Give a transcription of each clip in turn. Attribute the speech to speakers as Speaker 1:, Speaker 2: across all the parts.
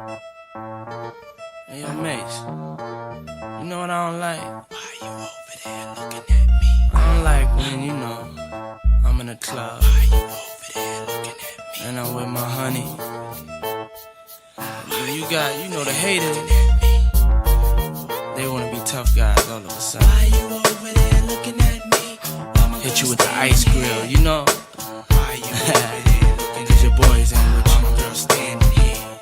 Speaker 1: Hey, yo, Mace. You know what I don't like? Why you over there looking at me? I don't like when, I'm in the club. Why you over there looking at me? And I'm with my honey. You got, the haters. They wanna be tough guys all of a sudden. Why you over there looking at me? Hit you with the ice grill, Why you over there looking at me? 'Cause your boys ain't with you. Girl standing here.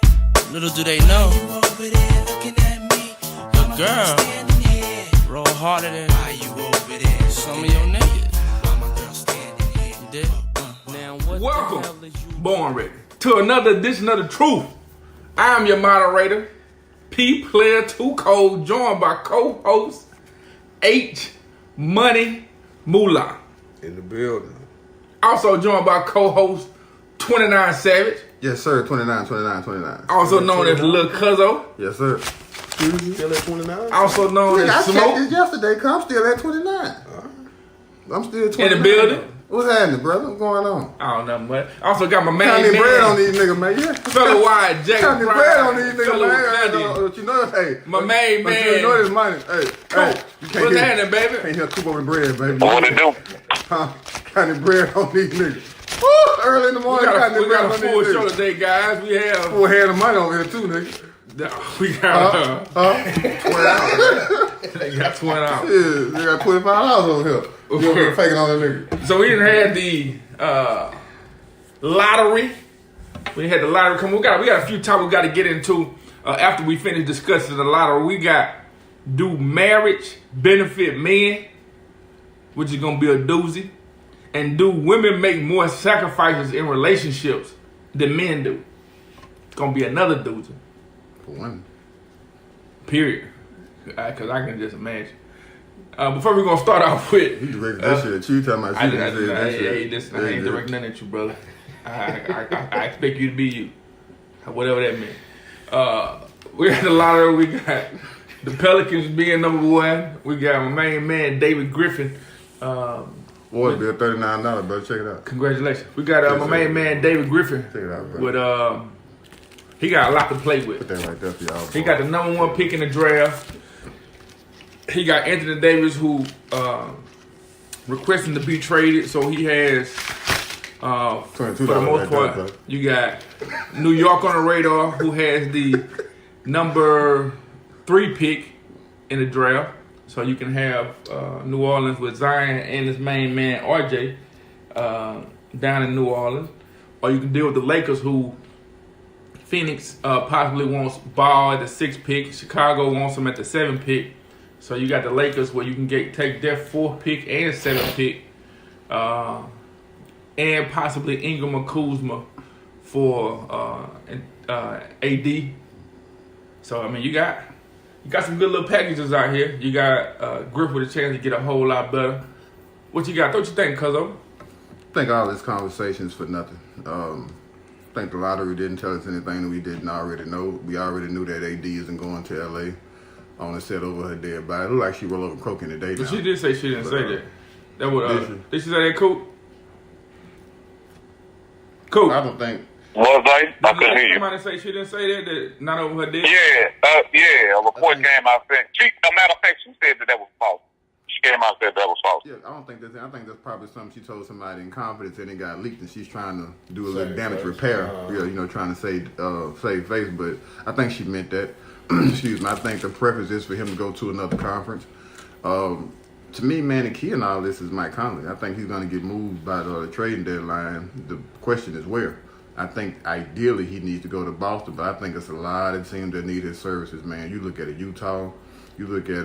Speaker 1: Little do they know. Why you over there looking at me? Your girl standing here. Roll harder than why you over there some of your niggas. My girl standing here. You did? Now what
Speaker 2: Welcome,
Speaker 1: the hell is you
Speaker 2: Born Ready, to another edition of The Truth. I am your moderator, P Player 2 Code, joined by co-host H Money Moolah.
Speaker 3: In the building.
Speaker 2: Also joined by co-host 29 Savage,
Speaker 3: Yes, sir. 29.
Speaker 2: also known as Lil Cuzzo,
Speaker 3: Yes, sir. Still at 29?
Speaker 2: also known
Speaker 3: I
Speaker 2: as
Speaker 3: checked
Speaker 2: Smoke,
Speaker 3: this yesterday, cuz I'm still at 29. I'm still 29.
Speaker 2: in the building.
Speaker 3: What's happening, brother? What's going on?
Speaker 2: I don't know, but also got my main
Speaker 3: Counting bread on
Speaker 2: man,
Speaker 3: these niggas, man. Yeah.
Speaker 2: fellow wide Jack
Speaker 3: Counting
Speaker 2: Pride,
Speaker 3: bread on these niggas,
Speaker 2: fellow
Speaker 3: man.
Speaker 2: Cuddy.
Speaker 3: But you know, hey.
Speaker 2: My main
Speaker 3: but
Speaker 2: man.
Speaker 3: You know this money. Hey, you can't
Speaker 2: What's
Speaker 3: hear,
Speaker 2: happening, baby?
Speaker 3: can't hear Coop over bread, baby.
Speaker 4: What it do?
Speaker 3: Counting bread on these niggas. Woo! Early in the
Speaker 2: We
Speaker 3: morning,
Speaker 2: got
Speaker 3: counting
Speaker 2: a
Speaker 3: bread on
Speaker 2: full
Speaker 3: these
Speaker 2: show
Speaker 3: niggas.
Speaker 2: today, guys. We have
Speaker 3: Full head of money over here, too, nigga.
Speaker 2: we got
Speaker 3: 20 hours.
Speaker 2: they got 20 out.
Speaker 3: Yeah, they got $25 over here. You over here faking on the nigga.
Speaker 2: So we didn't have the lottery. We had the lottery come. We got a few topics we got to get into after we finish discussing the lottery. We got do marriage benefit men, which is gonna be a doozy, and do women make more sacrifices in relationships than men do? It's gonna be another doozy.
Speaker 3: For one.
Speaker 2: Period. Because I can just imagine. Before we're gonna start off with,
Speaker 3: You directed that shit at you, talking about
Speaker 2: I
Speaker 3: shit. That shit.
Speaker 2: listen, I ain't directing nothing at you, brother. I expect you to be you, whatever that means. We got the lottery. We got the Pelicans being number one. We got my main man David Griffin.
Speaker 3: Boy, bill $39, bro. Check it out.
Speaker 2: Congratulations. We got my main man David Griffin.
Speaker 3: Check it out, bro.
Speaker 2: With he got a lot to play
Speaker 3: Put
Speaker 2: with.
Speaker 3: that right there for y'all.
Speaker 2: He got the number one pick in the draft. He got Anthony Davis, who requesting to be traded, so he has, for the most part, you got New York on the radar, who has the number 3 pick in the draft. So you can have New Orleans with Zion and his main man RJ down in New Orleans, or you can deal with the Lakers, who Phoenix possibly wants Ball at the 6th pick. Chicago wants him at the 7th pick. So you got the Lakers where you can take their 4th pick and 7th pick, and possibly Ingram or Kuzma for AD. So I mean, you got some good little packages out here. You got Griff with a chance to get a whole lot better. What you got? What you think, Cuzzo?
Speaker 3: I think all this conversation is for nothing. I think the lottery didn't tell us anything that we didn't already know. We already knew that AD isn't going to LA. On the set over her dead body. It looked like she rolled over croaking today.
Speaker 2: But she did say she didn't say that. That would did she say that, Coop? Coop.
Speaker 3: I don't think.
Speaker 4: What was I? I couldn't hear you.
Speaker 2: Somebody say she didn't say that not over her dead?
Speaker 4: Yeah. A report came out saying. A matter of fact, she said that was false. She came out and said that was false.
Speaker 3: Yeah, I don't think that's. I think that's probably something she told somebody in confidence and it got leaked, and she's trying to do a little damage repair. Trying to save face. But I think she meant that. Excuse me. I think the preference is for him to go to another conference. To me, man, the key in all this is Mike Conley. I think he's going to get moved by the trading deadline. The question is where. I think ideally he needs to go to Boston, but I think it's a lot of teams that need his services, man. You look at Utah. You look at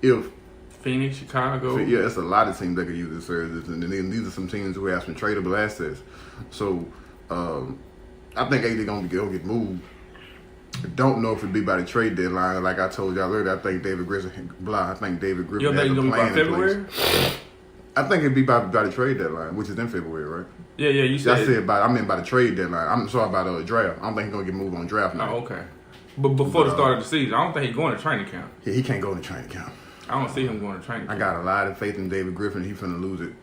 Speaker 3: if
Speaker 2: Phoenix, Chicago.
Speaker 3: Yeah, it's a lot of teams that could use his services, and then these are some teams who have some tradable assets. So I think AD going to get moved. I don't know if it'd be by the trade deadline. Like I told y'all earlier, I think David Griffin has
Speaker 2: You
Speaker 3: a
Speaker 2: don't think it's
Speaker 3: plan
Speaker 2: going to be by
Speaker 3: in
Speaker 2: February?
Speaker 3: place. I think it'd be by the trade deadline, which is in February, right?
Speaker 2: Yeah, you said.
Speaker 3: I said by the trade deadline. I'm sorry about the draft. I don't think he's gonna get moved on draft now.
Speaker 2: Oh, okay. But before the start of the season, I don't think he's going to training camp.
Speaker 3: Yeah, he can't go to training camp.
Speaker 2: I don't see him going to training camp.
Speaker 3: I got a lot of faith in David Griffin. He's finna lose it,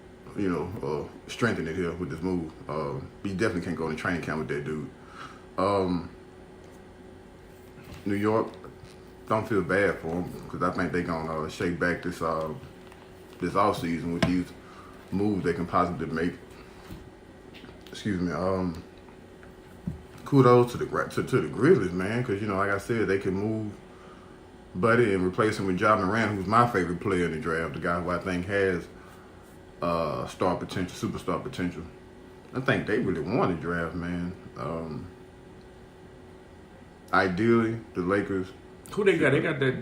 Speaker 3: strengthen it here with this move. He definitely can't go to training camp with that dude. New York, don't feel bad for them because I think they're gonna shake back this offseason with these moves they can possibly make. Excuse me. Kudos to the Grizzlies, man, because like I said, they can move Buddy and replace him with Ja Morant, who's my favorite player in the draft, the guy who I think has superstar potential. I think they really won the draft, man. Ideally, the Lakers.
Speaker 2: Who they got? They got that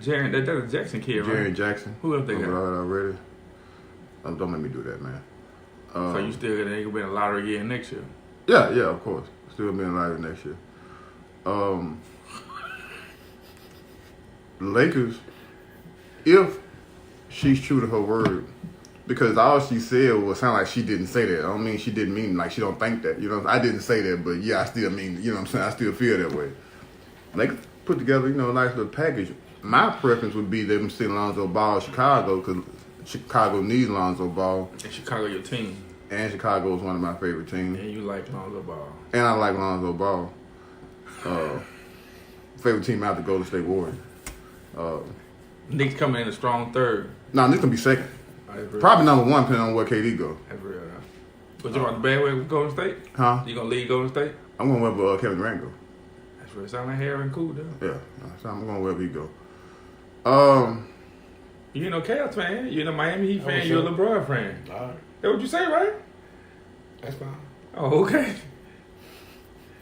Speaker 2: Jackson kid, right?
Speaker 3: Jaren Jackson.
Speaker 2: Who else they got?
Speaker 3: Already. Don't make me do that, man.
Speaker 2: So you still got to be in a lottery again next year?
Speaker 3: Yeah, of course. Still be in a lottery next year. The Lakers, if she's true to her word, because all she said was sound like she didn't say that. I don't mean she didn't mean like she don't think that. I didn't say that, but yeah, I still mean, what I'm saying? I still feel that way. Lakers put together, a nice little package. My preference would be them send Lonzo Ball to Chicago because Chicago needs Lonzo Ball.
Speaker 2: And Chicago your team.
Speaker 3: And Chicago is one of my favorite teams.
Speaker 2: And you like Lonzo Ball.
Speaker 3: And I like Lonzo Ball. Favorite team out the Golden State Warriors.
Speaker 2: Knicks coming in a strong third.
Speaker 3: No, Knicks gonna be second. Probably number one, depending on where KD go.
Speaker 2: That's real. But you want the bad way with Golden State?
Speaker 3: Huh?
Speaker 2: You gonna leave Golden State?
Speaker 3: I'm going wherever Kevin Durant go.
Speaker 2: That's real. Sound like Harry and Cool, though.
Speaker 3: Yeah, so I'm going wherever he go.
Speaker 2: You know Cavs fan. You're a Miami Heat fan. You're a LeBron fan.
Speaker 5: All right.
Speaker 2: That's what you say, right?
Speaker 5: That's fine.
Speaker 2: Oh, okay.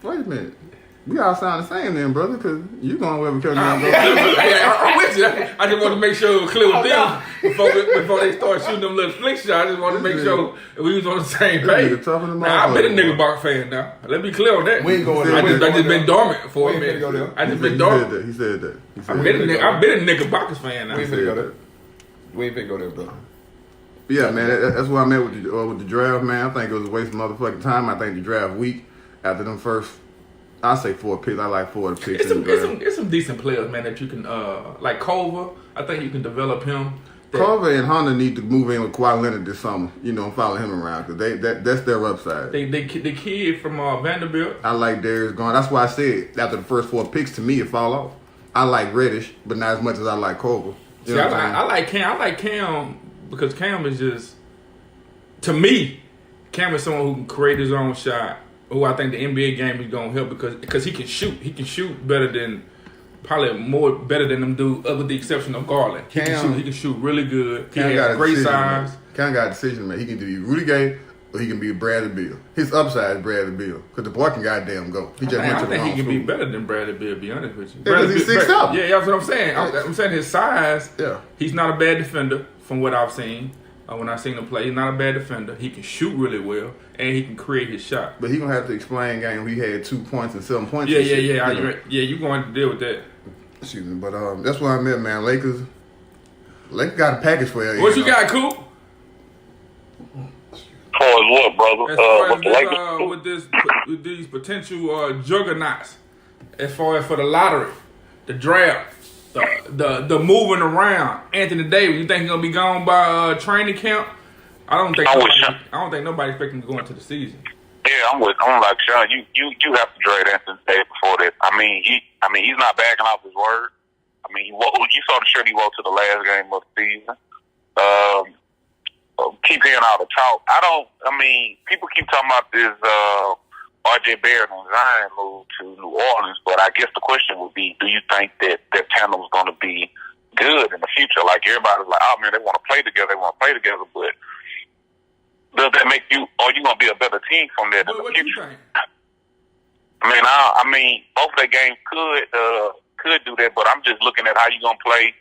Speaker 3: Wait a minute. We all sound the same then, brother, because you going wherever Kevin Durant go.
Speaker 2: I'm with you. I just want to make sure it was clear with them before they start shooting them little flick shots. I just want to make sure we was on the same page. Now, I've been a nigga box fan now. Let me be clear on that.
Speaker 5: We ain't going there.
Speaker 2: I just been dormant for a minute. I just been dormant.
Speaker 3: He said that.
Speaker 2: I've been a nigga box fan now.
Speaker 5: We ain't finna go there. We ain't finna go there, brother.
Speaker 3: Yeah, man, that's where I'm at with the draft, man. I think it was a waste of motherfucking time. I think the draft week, after them first, I say 4 picks. I like 4 of the picks.
Speaker 2: It's some decent players, man, that you can, like Culver, I think you can develop him.
Speaker 3: Culver and Honda need to move in with Kawhi Leonard this summer, and follow him around, because that's their upside.
Speaker 2: The kid from Vanderbilt.
Speaker 3: I like Darius Garland. That's why I said, after the first 4 picks, to me, it fall off. I like Reddish, but not as much as I like Culver.
Speaker 2: See, I like Cam. I like Cam because Cam is just, to me, Cam is someone who can create his own shot. Who I think the NBA game is gonna help because he can shoot. He can shoot better than better than them dudes, other the exception of Garland. He can shoot really good. He has great size.
Speaker 3: Cam got a decision to make. He can be Rudy Gay or he can be Bradley Beal. His upside is Bradley Beal because the boy can goddamn go.
Speaker 2: I think he can be better than Bradley Beal. To be honest with you,
Speaker 3: because he's 6'7".
Speaker 2: Yeah, that's what I'm saying. I'm saying his size.
Speaker 3: Yeah,
Speaker 2: he's not a bad defender from what I've seen. When I seen him play, he's not a bad defender. He can shoot really well, and he can create his shot.
Speaker 3: But he gonna have to explain game. We had 2 points and 7 points.
Speaker 2: Yeah. You going to deal with that?
Speaker 3: Excuse me, but that's where I'm at, man. Lakers got a package for you.
Speaker 2: What you got, Coop?
Speaker 4: As far as what, brother?
Speaker 2: As far as with these potential juggernauts, as far as for the lottery, the draft. The moving around, Anthony Davis. You think he's gonna be gone by training camp? I don't think nobody expecting to go into the season.
Speaker 4: Yeah, I'm like Sean. You have to trade Anthony Davis before that. I mean, he's not backing off his word. I mean, you saw the shirt he wore to the last game of the season. Keep hearing all the talk. People keep talking about this R.J. Barrett and Zion moved to New Orleans, but I guess the question would be, do you think that tandem is going to be good in the future? Like, everybody's like, oh, man, they want to play together, but does that make you, are you going to be a better team from that in the future? I mean, both their games could do that, but I'm just looking at how you going to play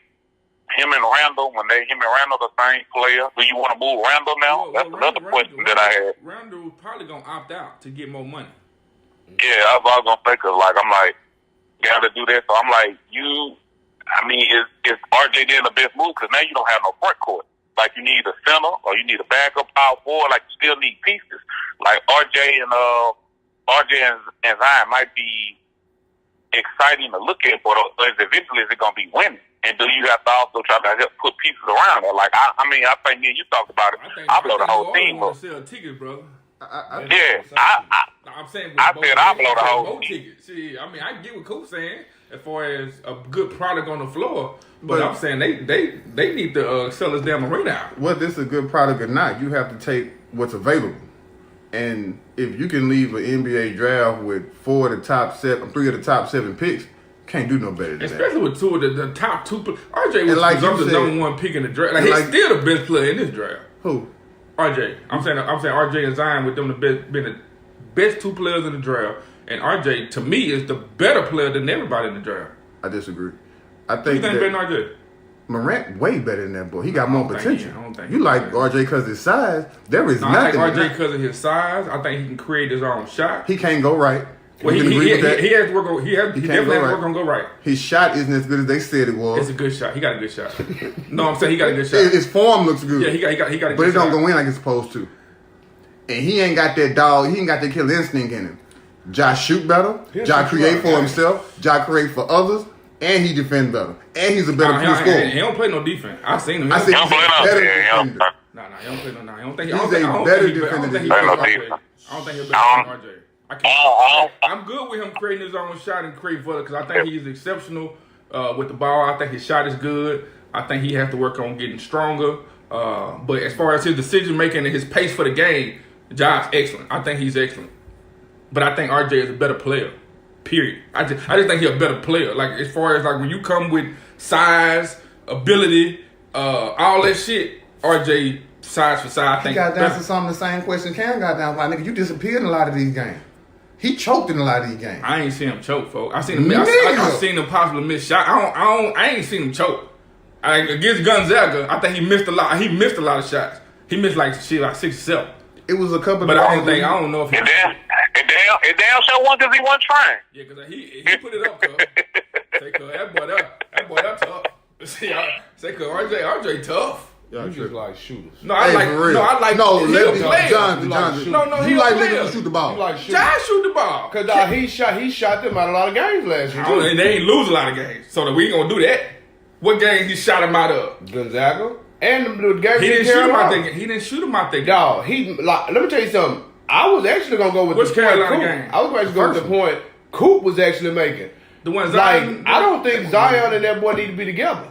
Speaker 4: him and Randall when him and Randall the same player. Do you want to move Randall now? That's another question that I had.
Speaker 2: Randall was probably going to opt out to get more money.
Speaker 4: Yeah, I was going to think of got to do that. So I'm like, is RJ then the best move? Because now you don't have no front court. Like, you need a center or you need a backup power forward. Like, you still need pieces. Like, RJ and Zion might be exciting to look at, but eventually is it going to be winning? And do you have to also try to help put pieces around it? Like, I think you talked about it. I blow the whole team up.
Speaker 2: Sell tickets, brother. I'm saying
Speaker 4: I said I blow the whole
Speaker 2: ticket. See, I mean, I get what Coop's saying as far as a good product on the floor, but I'm saying they need to sell this damn arena out.
Speaker 3: Whether this is a good product or not, you have to take what's available. And if you can leave an NBA draft with 3 of the top 7 picks, can't do no better than
Speaker 2: Especially
Speaker 3: that.
Speaker 2: with 2 of the top 2. RJ was like the number 1 pick in the draft. Like, he's still the best player in this draft.
Speaker 3: Who?
Speaker 2: RJ. I'm saying RJ and Zion with them been the best 2 players in the draft. And RJ, to me, is the better player than everybody in the draft.
Speaker 3: I disagree. I think
Speaker 2: Who you think better than RJ?
Speaker 3: Morant way better than that boy. He got more potential.
Speaker 2: I don't think
Speaker 3: you like RJ because of his size. There is nothing.
Speaker 2: I like RJ because of his size. I think he can create his own shot.
Speaker 3: He can't go right.
Speaker 2: Well, he has to work on. He definitely has to work on go right.
Speaker 3: His shot isn't as good as they said it was.
Speaker 2: It's a good shot. He got a good shot. No, I'm saying he got a good shot.
Speaker 3: His form looks good.
Speaker 2: Yeah, he got a good shot.
Speaker 3: But it don't go in like it's supposed to. And he ain't got that dog. He ain't got that killer instinct in him. Josh shoot better. Josh create for himself. Josh create for others. And he defend better. And he's a better scorer.
Speaker 2: He don't play no defense. I seen him.
Speaker 3: I said he's a better defender.
Speaker 2: Nah, he don't play no. Nah, I don't think
Speaker 3: he's a better defender than
Speaker 2: RJ. I don't think he's better than RJ. I'm good with him creating his own shot and creating further because I think he's exceptional with the ball. I think his shot is good. I think he has to work on getting stronger. But as far as his decision making and his pace for the game, Josh excellent. I think he's excellent. But I think RJ is a better player. Period. I just think he's a better player. Like as far as like when you come with size, ability, all that shit, RJ size for size. I think
Speaker 3: he got down to some of the same question Cam got down. Like nigga, you disappeared in a lot of these games. He choked in a lot of these games.
Speaker 2: I ain't seen him choke, folks. I seen him possibly miss shot. I ain't seen him choke. Against Gonzaga, I think he missed a lot. He missed a lot of shots. He missed like 6 or 7.
Speaker 3: It was a couple.
Speaker 2: But I don't know if he.
Speaker 4: It damn sure one because he wasn't trying.
Speaker 2: Yeah, because he put it up, cuz. Say, cuz, that boy that tough. Say, cuz, RJ tough.
Speaker 5: You just like shooters.
Speaker 2: No, I like players.
Speaker 3: Jonathan.
Speaker 2: No,
Speaker 3: you like niggas who shoot the ball.
Speaker 5: You like shooters.
Speaker 2: Josh shoot the ball.
Speaker 5: Because he shot them out a lot of games last year.
Speaker 2: And they ain't lose a lot of games. So that we ain't going to do that. What games he shot him out of?
Speaker 5: Gonzaga. And the game
Speaker 2: he didn't shoot him out there. He didn't shoot him out there.
Speaker 5: Dog, let me tell you something. I was actually going to go with
Speaker 2: Which
Speaker 5: the
Speaker 2: Carolina
Speaker 5: point
Speaker 2: game?
Speaker 5: I was actually going with the point Coop was actually making.
Speaker 2: The one Zion?
Speaker 5: I don't think Zion and that boy need to be together.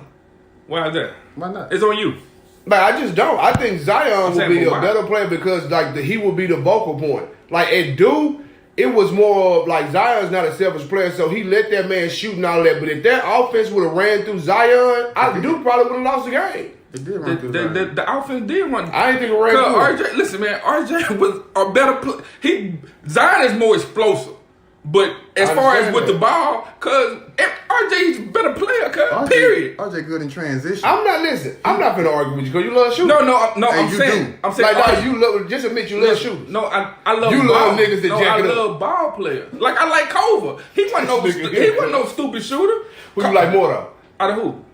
Speaker 2: Why is that?
Speaker 3: Why not?
Speaker 2: It's on you.
Speaker 5: But I just don't. I think Zion will be a better player because he will be the vocal point. Like at Duke, it was more of like Zion's not a selfish player, so he let that man shoot and all that. But if that offense would have ran through Zion, Duke probably would have lost the game.
Speaker 3: It did run through Zion.
Speaker 2: The offense did run.
Speaker 5: I didn't think it ran through.
Speaker 2: RJ, listen, man, RJ was a better player. Zion is more explosive. But as far as with the ball, cause RJ's a better player, period.
Speaker 3: RJ good in transition.
Speaker 5: I'm not going to argue with you because you love shooting.
Speaker 2: No. I'm saying
Speaker 5: like you love. Just admit you love shooting.
Speaker 2: No, I love.
Speaker 5: You love niggas that jack it up.
Speaker 2: I love ball players. Like I like Culver. He wasn't no stupid shooter.
Speaker 5: Who you like more though?
Speaker 2: Out of who?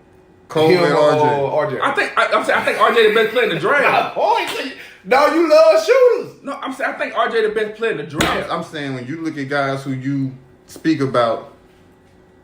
Speaker 3: Culver and RJ.
Speaker 2: I think RJ the best player in the draft.
Speaker 5: No, you love shooters.
Speaker 2: No, I'm saying I think RJ the best player in the draft.
Speaker 3: I'm saying when you look at guys who you speak about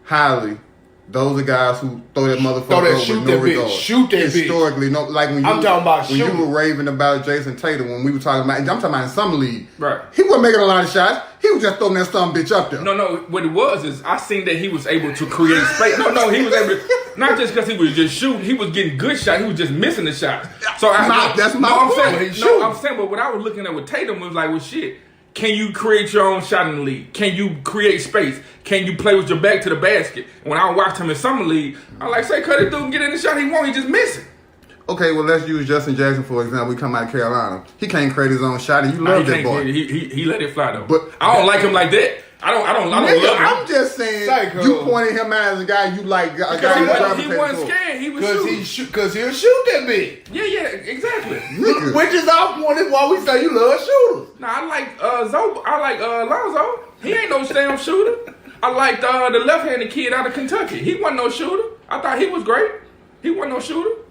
Speaker 3: highly, those are guys who throw that motherfucker up with no regard.
Speaker 5: Shoot that bitch.
Speaker 3: Historically, no, like when
Speaker 5: I'm talking about
Speaker 3: when
Speaker 5: shooting.
Speaker 3: you were raving about Jason Tatum when we were talking about. I'm talking about in summer league.
Speaker 2: Right.
Speaker 3: He wasn't making a lot of shots. He was just throwing that some bitch up there.
Speaker 2: No. What it was is I seen that he was able to create space. No. He was able to, not just because he was just shooting. He was getting good shots. He was just missing the shots. So
Speaker 3: that's my point.
Speaker 2: I'm saying, but what I was looking at with Tatum was like, well, shit. Can you create your own shot in the league? Can you create space? Can you play with your back to the basket? When I watched him in summer league, I like say, cut it through and get in the shot he won't. He just missing.
Speaker 3: Okay, well let's use Justin Jackson for example. We come out of Carolina. He can't create his own shot, and you love that boy.
Speaker 2: He let it fly though.
Speaker 3: But
Speaker 2: I don't like him like that. I don't love him.
Speaker 3: I'm just saying you pointed him out as a guy you like.
Speaker 2: He wasn't scared. He was shooting.
Speaker 5: Because he'll shoot that big.
Speaker 2: Yeah, exactly.
Speaker 5: Which is our point why we say you love shooters.
Speaker 2: Nah, I like Lonzo. He ain't no damn shooter. I like the left-handed kid out of Kentucky. He wasn't no shooter. I thought he was great. He wasn't no shooter.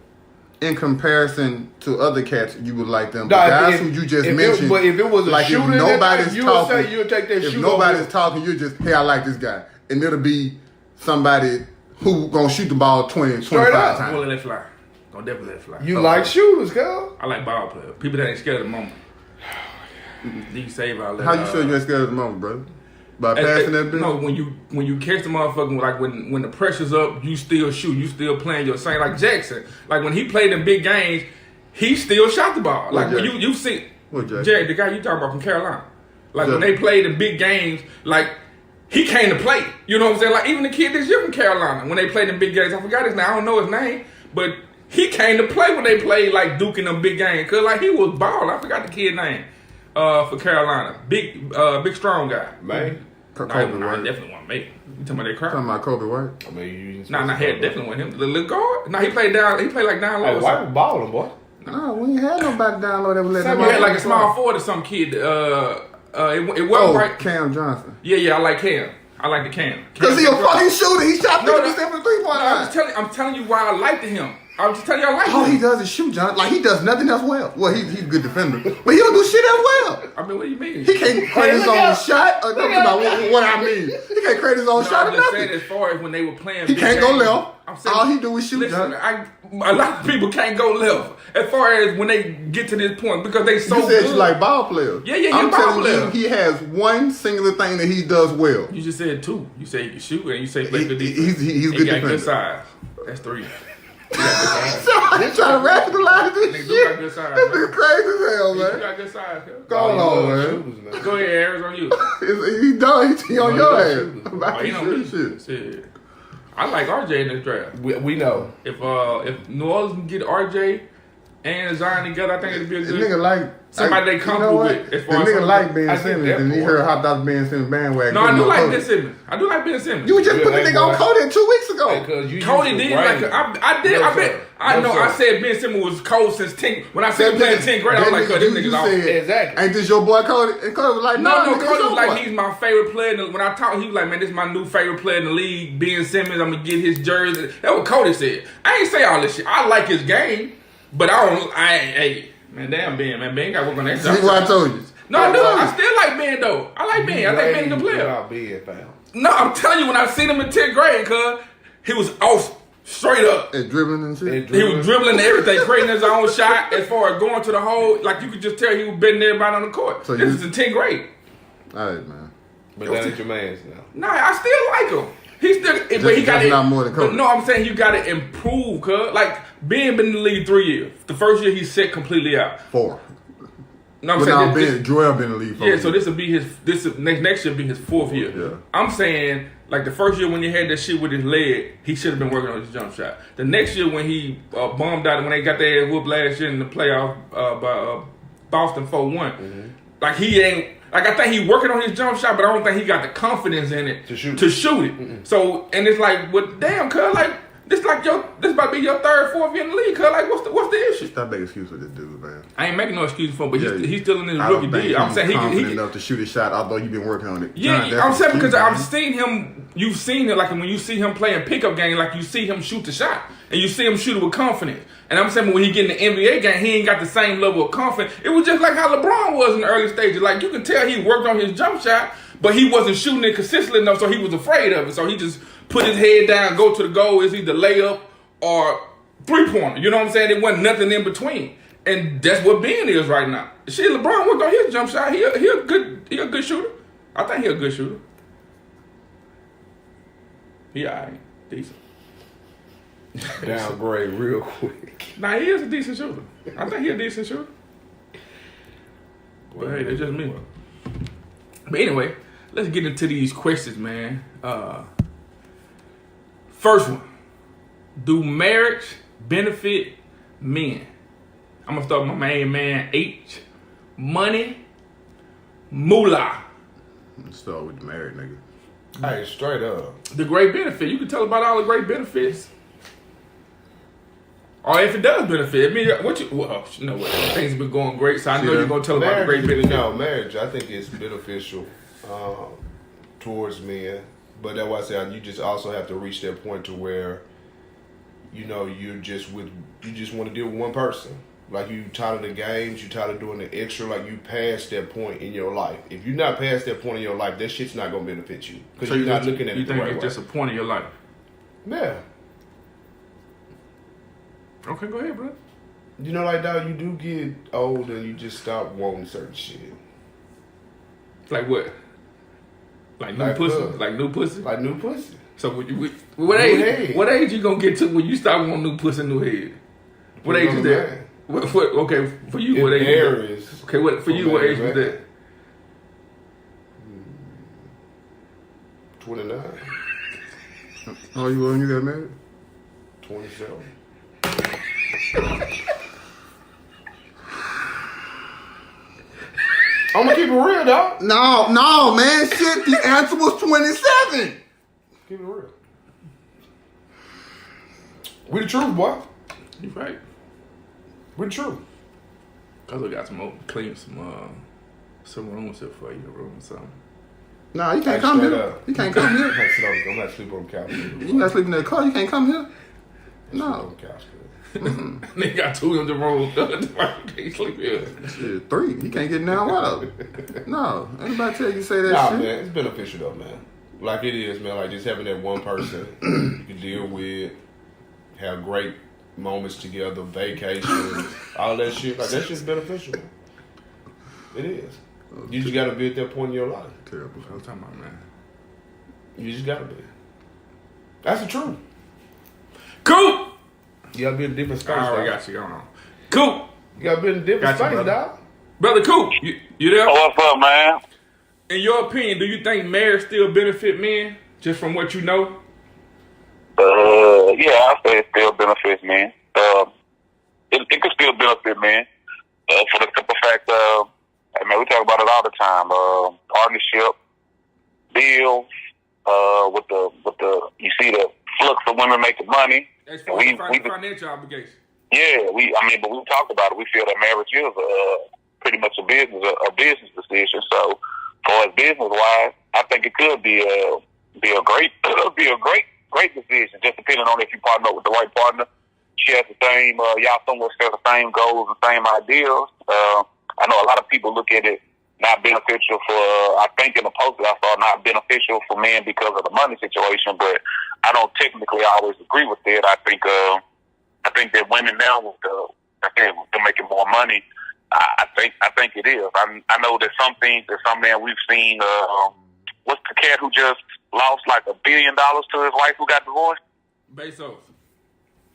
Speaker 3: In comparison to other cats, you would like them. But guys who you just mentioned.
Speaker 5: But if it was a
Speaker 3: like
Speaker 5: shooter,
Speaker 3: if nobody's
Speaker 5: you
Speaker 3: talking,
Speaker 5: would say you'll take that shooter.
Speaker 3: If nobody's talking, you just, hey, I like this guy. And it'll be somebody who gonna shoot the ball 20, 25 times.
Speaker 2: I'm gonna let it fly. Gonna definitely let it fly.
Speaker 5: You like shooters, girl.
Speaker 2: I like ball players. People that ain't scared of the moment. You save all that.
Speaker 3: How you sure you ain't scared at the moment, brother? By passing that bitch?
Speaker 2: No, when you catch the motherfucker, like when the pressure's up, you still shoot. You still playing your same. Like Jackson. Like when he played in big games, he still shot the ball. Like when you see Jack, the guy you talking about from Carolina. Like when they played in big games, like he came to play. You know what I'm saying? Like even the kid this year from Carolina, when they played in big games, I forgot his name. I don't know his name, but he came to play when they played like Duke in them big games. Cause like he was balling. I forgot the kid's name. For Carolina, big strong guy.
Speaker 5: Man,
Speaker 3: Kobe
Speaker 2: White definitely want me. You talking about that crowd?
Speaker 3: Talking about Kobe White?
Speaker 5: I mean,
Speaker 2: He definitely want him. The little guard? No, he played down. He played like down low.
Speaker 5: White was balling, boy.
Speaker 3: No, we ain't had nobody down low that was letting
Speaker 2: He had like a small forward or some kid. It wasn't right.
Speaker 3: Cam Johnson.
Speaker 2: Yeah, I like Cam. I like the Cam.
Speaker 3: Cause he a fucking shooter. He shot 50% from 3-point line.
Speaker 2: I'm telling you why I liked him. I'm just telling you I like him.
Speaker 3: All he does is shoot, John. Like he does nothing else well. Well, he's a good defender, but he don't do shit else well.
Speaker 2: I mean, what do you mean?
Speaker 3: He can't create his own shot. Or talking about what I mean. He can't create his own shot or
Speaker 2: I'm just
Speaker 3: nothing.
Speaker 2: saying, as far as when they were playing,
Speaker 3: He can't go left.
Speaker 2: I'm saying,
Speaker 3: all he do is shoot,
Speaker 2: listen,
Speaker 3: John.
Speaker 2: a lot of people can't go left as far as when they get to this point because they so
Speaker 3: You said
Speaker 2: good.
Speaker 3: you like ball players.
Speaker 2: Yeah, you're
Speaker 3: I'm
Speaker 2: ball
Speaker 3: telling
Speaker 2: player.
Speaker 3: you, he has one singular thing that he does well.
Speaker 2: You just said two. You say you can shoot and you say play good defense.
Speaker 3: He's
Speaker 2: He
Speaker 3: good
Speaker 2: got
Speaker 3: defender.
Speaker 2: good size. That's three.
Speaker 3: So I'm trying to rationalize this
Speaker 2: Nigga
Speaker 3: shit.
Speaker 2: do got good size,
Speaker 3: This
Speaker 2: man.
Speaker 3: nigga crazy as hell,
Speaker 2: You
Speaker 3: man.
Speaker 2: got good size. Cuz.
Speaker 3: Go on, man.
Speaker 2: Go ahead, Harris, on you.
Speaker 3: He done. He on your ass.
Speaker 5: shooters.
Speaker 3: About
Speaker 2: Oh, he
Speaker 3: to
Speaker 2: don't
Speaker 3: shoot shit.
Speaker 2: Shit. I like RJ in this draft.
Speaker 5: We know.
Speaker 2: If New Orleans can get RJ and Zion together, I think it'd be a
Speaker 3: The
Speaker 2: good.
Speaker 3: nigga like
Speaker 2: Somebody they comfortable with,
Speaker 3: The
Speaker 2: as far as
Speaker 3: nigga
Speaker 2: something.
Speaker 3: like Ben
Speaker 5: I get
Speaker 3: Simmons,
Speaker 5: that
Speaker 3: and he
Speaker 5: part.
Speaker 3: heard hot off Ben Simmons bandwagon.
Speaker 2: No, I do
Speaker 3: Couldn't
Speaker 2: like
Speaker 3: go
Speaker 2: Ben
Speaker 3: Cody.
Speaker 2: Simmons. I do like Ben Simmons.
Speaker 3: You just
Speaker 5: Yeah,
Speaker 3: put the
Speaker 5: like
Speaker 3: nigga on
Speaker 5: what?
Speaker 3: Cody 2 weeks ago.
Speaker 5: Because you
Speaker 2: Cody
Speaker 5: used to
Speaker 2: did
Speaker 5: rain.
Speaker 2: like I did.
Speaker 5: No,
Speaker 2: I bet.
Speaker 5: sir.
Speaker 2: I
Speaker 5: No,
Speaker 2: know.
Speaker 5: sir.
Speaker 2: I said Ben Simmons was cold since 10. When I said him playing 10th grade, I was like, "Cause this nigga's off."
Speaker 5: Exactly.
Speaker 3: Ain't this your boy Cody? And Cody was like,
Speaker 2: No,
Speaker 3: nigga,
Speaker 2: Cody
Speaker 3: it's your
Speaker 2: was like,
Speaker 3: boy.
Speaker 2: he's my favorite player. When I talked, he was like, man, this is my new favorite player in the league. Ben Simmons, I'm gonna get his jersey. That's what Cody said. I ain't say all this shit. I like his game, but hey, man, damn Ben, man, Ben got to work on that.
Speaker 3: See what I told you.
Speaker 2: No, I still like Ben though. I like Ben. I think Ben's a good player.
Speaker 5: About Ben, fam.
Speaker 2: No, I'm telling you, when I seen him in 10th grade, cuz he was off straight up.
Speaker 3: And dribbling and shit.
Speaker 2: He was dribbling and everything, creating his own shot as far as going to the hole. Like you could just tell he was betting everybody on the court.
Speaker 3: So
Speaker 2: This is in 10th grade.
Speaker 3: All right, man.
Speaker 5: But that ain't your man's now.
Speaker 2: Nah, I still like him. He still, but he got
Speaker 3: just not more than Kobe.
Speaker 2: But no, I'm saying you got to improve, cuz. Like Ben been in the league 3 years. The first year he set completely out.
Speaker 3: 4.
Speaker 2: No, I'm
Speaker 3: But
Speaker 2: saying
Speaker 3: now
Speaker 2: this,
Speaker 3: Joel been in the league 4
Speaker 2: yeah.
Speaker 3: years.
Speaker 2: So this will be his next year be his 4th year.
Speaker 3: Yeah.
Speaker 2: I'm saying like the first year when he had that shit with his leg, he should have been working on his jump shot. The next year when he bombed out when they got their ass whooped last year in the playoff by Boston 4-1, like he ain't. Like I think he working on his jump shot, but I don't think he got the confidence in it
Speaker 5: To shoot
Speaker 2: it. So and it's like, well, damn, cuz like this about to be your 3rd, 4th year in the league, cuz like what's the issue?
Speaker 3: Stop making excuses for this dude, man.
Speaker 2: I ain't making no excuse for him, but he's still in his
Speaker 3: I
Speaker 2: rookie
Speaker 3: don't think
Speaker 2: deal. I'm saying
Speaker 3: he's confident
Speaker 2: he
Speaker 3: enough to shoot a shot, although you've been working on it.
Speaker 2: yeah,
Speaker 3: John,
Speaker 2: I'm saying because I've
Speaker 3: excuse,
Speaker 2: seen him. You've seen it like when you see him playing pickup game, like you see him shoot the shot and you see him shoot it with confidence. And I'm saying when he get in the NBA game, he ain't got the same level of confidence. It was just like how LeBron was in the early stages. Like you can tell he worked on his jump shot, but he wasn't shooting it consistently enough, so he was afraid of it. So he just put his head down, go to the goal. It's either layup or 3-pointer. You know what I'm saying? There wasn't nothing in between. And that's what Ben is right now. Shit, LeBron worked on his jump shot. He a good shooter. I think he a good shooter. He alright, decent.
Speaker 5: Downgrade real quick.
Speaker 2: Nah, he is a decent shooter. I think he a decent shooter. But hey, that's just me. But anyway, let's get into these questions, man. First one. Do marriage benefit men? I'm gonna start with my main man, H. Money Moolah.
Speaker 3: Let's start with the married nigga.
Speaker 5: Hey, straight up.
Speaker 2: The great benefit. You can tell about all the great benefits. Or if it does benefit. I mean, you know what? Things have been going great, so I know you're gonna tell about the great benefit.
Speaker 5: No, marriage, I think it's beneficial towards men. But that's why I say you just also have to reach that point to where, you know, you just want to deal with one person. Like you tired of the games, you tired of doing the extra. Like you past that point in your life. If you're not past that point in your life, that shit's not gonna benefit you because
Speaker 2: So
Speaker 5: you're not looking at it the right way.
Speaker 2: You think it's just a point in your life?
Speaker 5: Yeah.
Speaker 2: Okay, go ahead, bro.
Speaker 5: You know, like, dog, you do get old and you just stop wanting certain shit.
Speaker 2: Like what? Like new pussy? Like new pussy?
Speaker 5: Like new pussy.
Speaker 2: So what age you gonna get to when you start wanting new pussy, new head? What age is that? What, okay, for you, what age is that? Okay, what age is that?
Speaker 5: 29.
Speaker 3: How old you when you got married?
Speaker 5: 27. I'm gonna keep it real, dog.
Speaker 3: No, man. Shit, the answer was 27.
Speaker 5: Keep it real. We the truth, boy.
Speaker 2: You right.
Speaker 5: We the truth.
Speaker 2: I look got clean some rooms here for you, room or something.
Speaker 3: Nah, you can't come here. You can't come here.
Speaker 5: I'm not sleeping on the couch.
Speaker 3: You not sleeping in the car. You can't come here. No.
Speaker 5: On the couch,
Speaker 2: they got 2 in the room. Can't sleep here.
Speaker 3: Shit, 3. You can't get now. What up? No. Anybody tell you say that
Speaker 5: nah,
Speaker 3: shit?
Speaker 5: Man, it's beneficial though, man. Like it is, man. Like just having that one person you can deal with, have great moments together, vacations, all that shit. Like that shit's beneficial, man. It is. You just gotta be at that point in your life.
Speaker 3: Terrible.
Speaker 2: What I'm talking about, man.
Speaker 5: You just gotta be. That's the truth.
Speaker 2: Cool.
Speaker 5: You gotta be in a different space.
Speaker 2: I already got you going on. Cool.
Speaker 5: You gotta be in a different space, dog.
Speaker 2: Brother Cool, you there?
Speaker 4: Oh, what's up, man?
Speaker 2: In your opinion, do you think marriage still benefit men, just from what you know?
Speaker 4: Yeah, I say it still benefits men. It can still benefit men for the simple fact of, I mean, we talk about it all the time. Partnership, bills, with the you see the flux of women making money.
Speaker 2: As far as financial obligation.
Speaker 4: Yeah, but we talked about it. We feel that marriage is pretty much a business decision. So, for as business wise, I think it could be a great decision. Just depending on if you partner up with the right partner. She has the same, y'all somewhat share the same goals and same ideals. I know a lot of people look at it not beneficial for, I think in the post that I saw, not beneficial for men because of the money situation, but I don't technically always agree with it. I think that women now, they're making more money. I think it is. I know that some things that some men we've seen, what's the cat who just lost like $1 billion to his wife who got divorced?
Speaker 2: Bezos.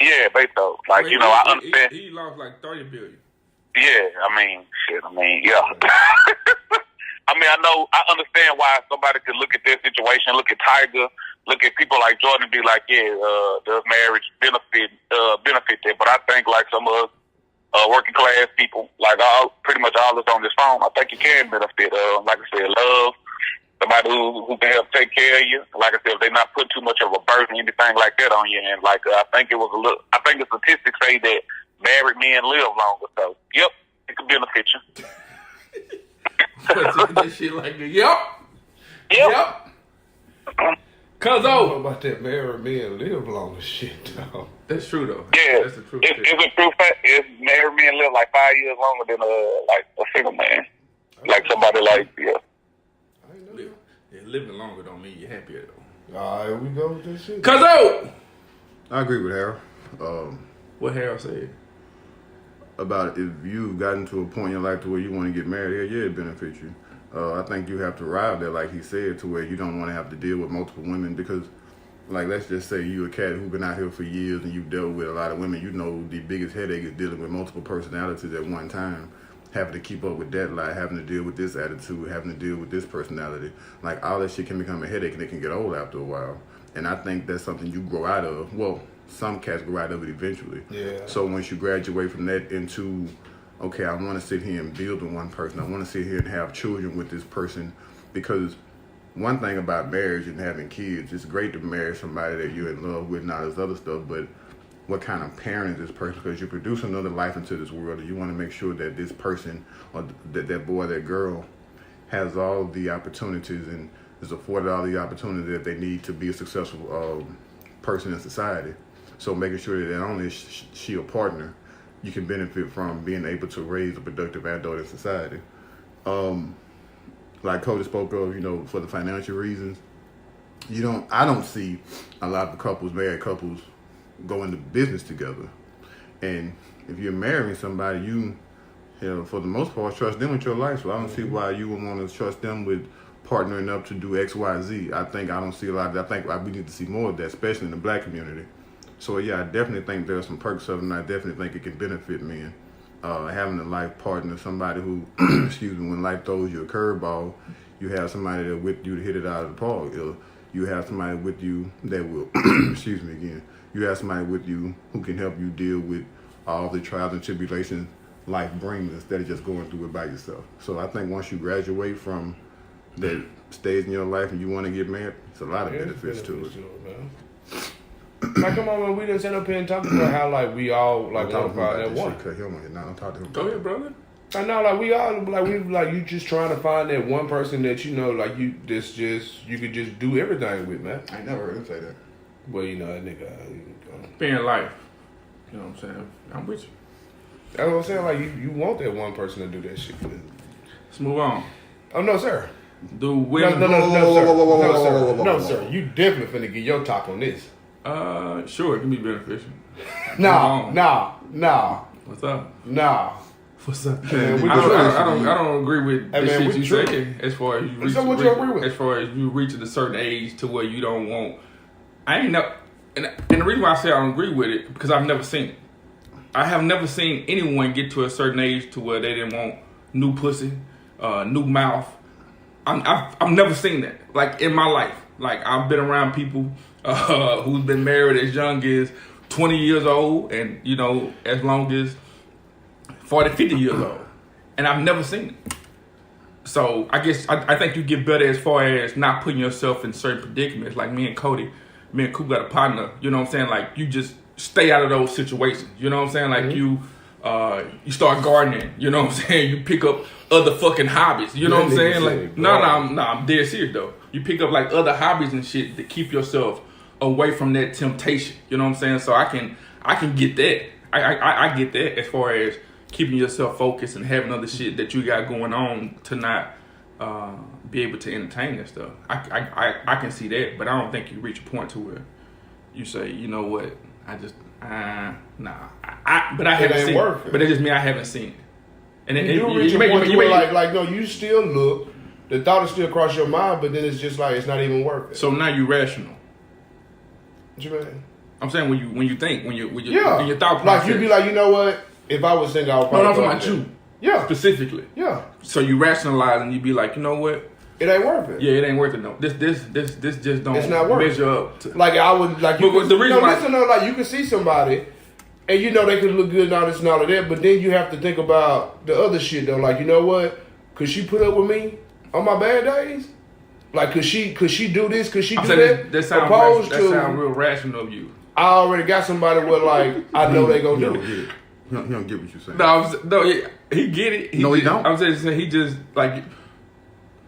Speaker 4: Yeah, Bezos. Like, well, I understand.
Speaker 2: He lost like $30 billion.
Speaker 4: Yeah, yeah. I understand why somebody could look at this situation, look at Tiger, look at people like Jordan and be like, yeah, does marriage benefit that? But I think like some of us working class people, like pretty much all of us on this phone, I think you can benefit. Like I said, love, somebody who can help take care of you. Like I said, if they're not putting too much of a burden, anything like that on you. And like I think the statistics say that married men live longer. So yep, it could benefit you.
Speaker 2: That shit like that. Yep. Cause
Speaker 5: about that married men live longer shit, dog.
Speaker 2: That's true though.
Speaker 4: Yeah,
Speaker 2: that's the truth.
Speaker 4: It's a true fact. Married men live like 5 years longer than like a single man. Like somebody like
Speaker 2: Yeah, living longer don't mean you're happier though.
Speaker 5: All right, here we go with this shit.
Speaker 2: Cause
Speaker 3: I agree with Harold.
Speaker 2: What Harold said
Speaker 3: about if you've gotten to a point in your life to where you want to get married, yeah, it benefits you. I think you have to arrive there, like he said, to where you don't want to have to deal with multiple women because, like, let's just say you a cat who's been out here for years and you've dealt with a lot of women. You know the biggest headache is dealing with multiple personalities at one time, having to keep up with that, like having to deal with this attitude, having to deal with this personality. Like, all that shit can become a headache and it can get old after a while. And I think that's something you grow out of. Well, some cats grow out of it eventually.
Speaker 5: Yeah.
Speaker 3: So once you graduate from that into, okay, I want to sit here and build with one person. I want to sit here and have children with this person. Because one thing about marriage and having kids, it's great to marry somebody that you're in love with and all this other stuff, but what kind of parent is this person? Because you produce another life into this world, and you want to make sure that this person or that boy, that girl, has all the opportunities and is afforded all the opportunity that they need to be a successful person in society. So making sure that not only is she a partner, you can benefit from being able to raise a productive adult in society. Like Cody spoke of, for the financial reasons, I don't see a lot of married couples, go into business together. And if you're marrying somebody, you hell, for the most part, trust them with your life. So I don't see why you would want to trust them with partnering up to do X, Y, Z. I don't see a lot of that. I think we need to see more of that, especially in the black community. So yeah, I definitely think there are some perks of it, and I definitely think it can benefit men. Having a life partner, somebody who, excuse me, when life throws you a curveball, you have somebody there with you to hit it out of the park. You have somebody with you that will, excuse me again, you have somebody with you who can help you deal with all the trials and tribulations life brings instead of just going through it by yourself. So I think once you graduate from that stage in your life and you want to get married, it's a lot of benefits to it.
Speaker 5: Man. Like, come on, man, we done sit up here and talk about how, like, we all, like, want to find that one.
Speaker 3: Cut him on. Don't talk to him.
Speaker 2: Go ahead, brother.
Speaker 5: I know, like, we all, like, you just trying to find that one person that you know, like, you could just do everything with, man.
Speaker 3: I ain't never heard him say that.
Speaker 5: Well, you know, that nigga.
Speaker 2: Being life. You know what I'm saying? I'm with you.
Speaker 5: That's what I'm saying. Like, you want that one person to do that shit.
Speaker 2: Let's move on.
Speaker 5: Oh, no, sir.
Speaker 2: Do women...
Speaker 5: No, sir. You definitely finna get your talk on this.
Speaker 2: Sure, it can be beneficial.
Speaker 5: Nah.
Speaker 2: What's up?
Speaker 5: Nah.
Speaker 2: What's up?
Speaker 5: Man,
Speaker 2: I don't agree with the shit you
Speaker 5: true.
Speaker 2: say as far as you reach.
Speaker 5: So what you agree with?
Speaker 2: As far as you reaching a certain age to where you don't want. I ain't never, and the reason why I say I don't agree with it because I've never seen it. I have never seen anyone get to a certain age to where they didn't want new pussy, new mouth. I've never seen that like in my life. Like I've been around people who's been married as young as 20 years old and, you know, as long as 40, 50 years old. And I've never seen it. So I guess I think you get better as far as not putting yourself in certain predicaments. Like me and Coop got a partner, you know what I'm saying? Like you just stay out of those situations. You know what I'm saying? Like you start gardening, you know what I'm saying? You pick up other fucking hobbies, you know what I'm saying? Like I'm dead serious though. You pick up like other hobbies and shit to keep yourself away from that temptation. You know what I'm saying? So I can get that. I get that as far as keeping yourself focused and having other shit that you got going on to not be able to entertain that stuff. I can see that, but I don't think you reach a point to where you say, you know what, but I haven't seen it. But it just mean I haven't seen it. And
Speaker 5: you still look. The thought is still cross your mind, but then it's just like it's not even worth it.
Speaker 2: So now you're rational.
Speaker 5: What you mean?
Speaker 2: I'm saying when you think when your thought process.
Speaker 5: Like you'd be like, you know what? If I was single, I would probably.
Speaker 2: No, I'm talking about you.
Speaker 5: Yeah.
Speaker 2: Specifically.
Speaker 5: Yeah.
Speaker 2: So you rationalize and you be like, you know what?
Speaker 5: It ain't worth it.
Speaker 2: Yeah, it ain't worth it. No, this just don't.
Speaker 5: It's not worth
Speaker 2: measure
Speaker 5: it.
Speaker 2: up.
Speaker 5: Like I would like.
Speaker 2: But the reason why,
Speaker 5: like you can see somebody, and you know they could look good and all this and all of that, but then you have to think about the other shit though. Like you know what? Could she put up with me on my bad days? Like could she do this? Could she do that?
Speaker 2: That sounds real rational of you.
Speaker 5: I already got somebody where like I know they gonna do it.
Speaker 3: He don't get what you're saying.
Speaker 2: He get it.
Speaker 3: He don't.
Speaker 2: I'm just saying he just like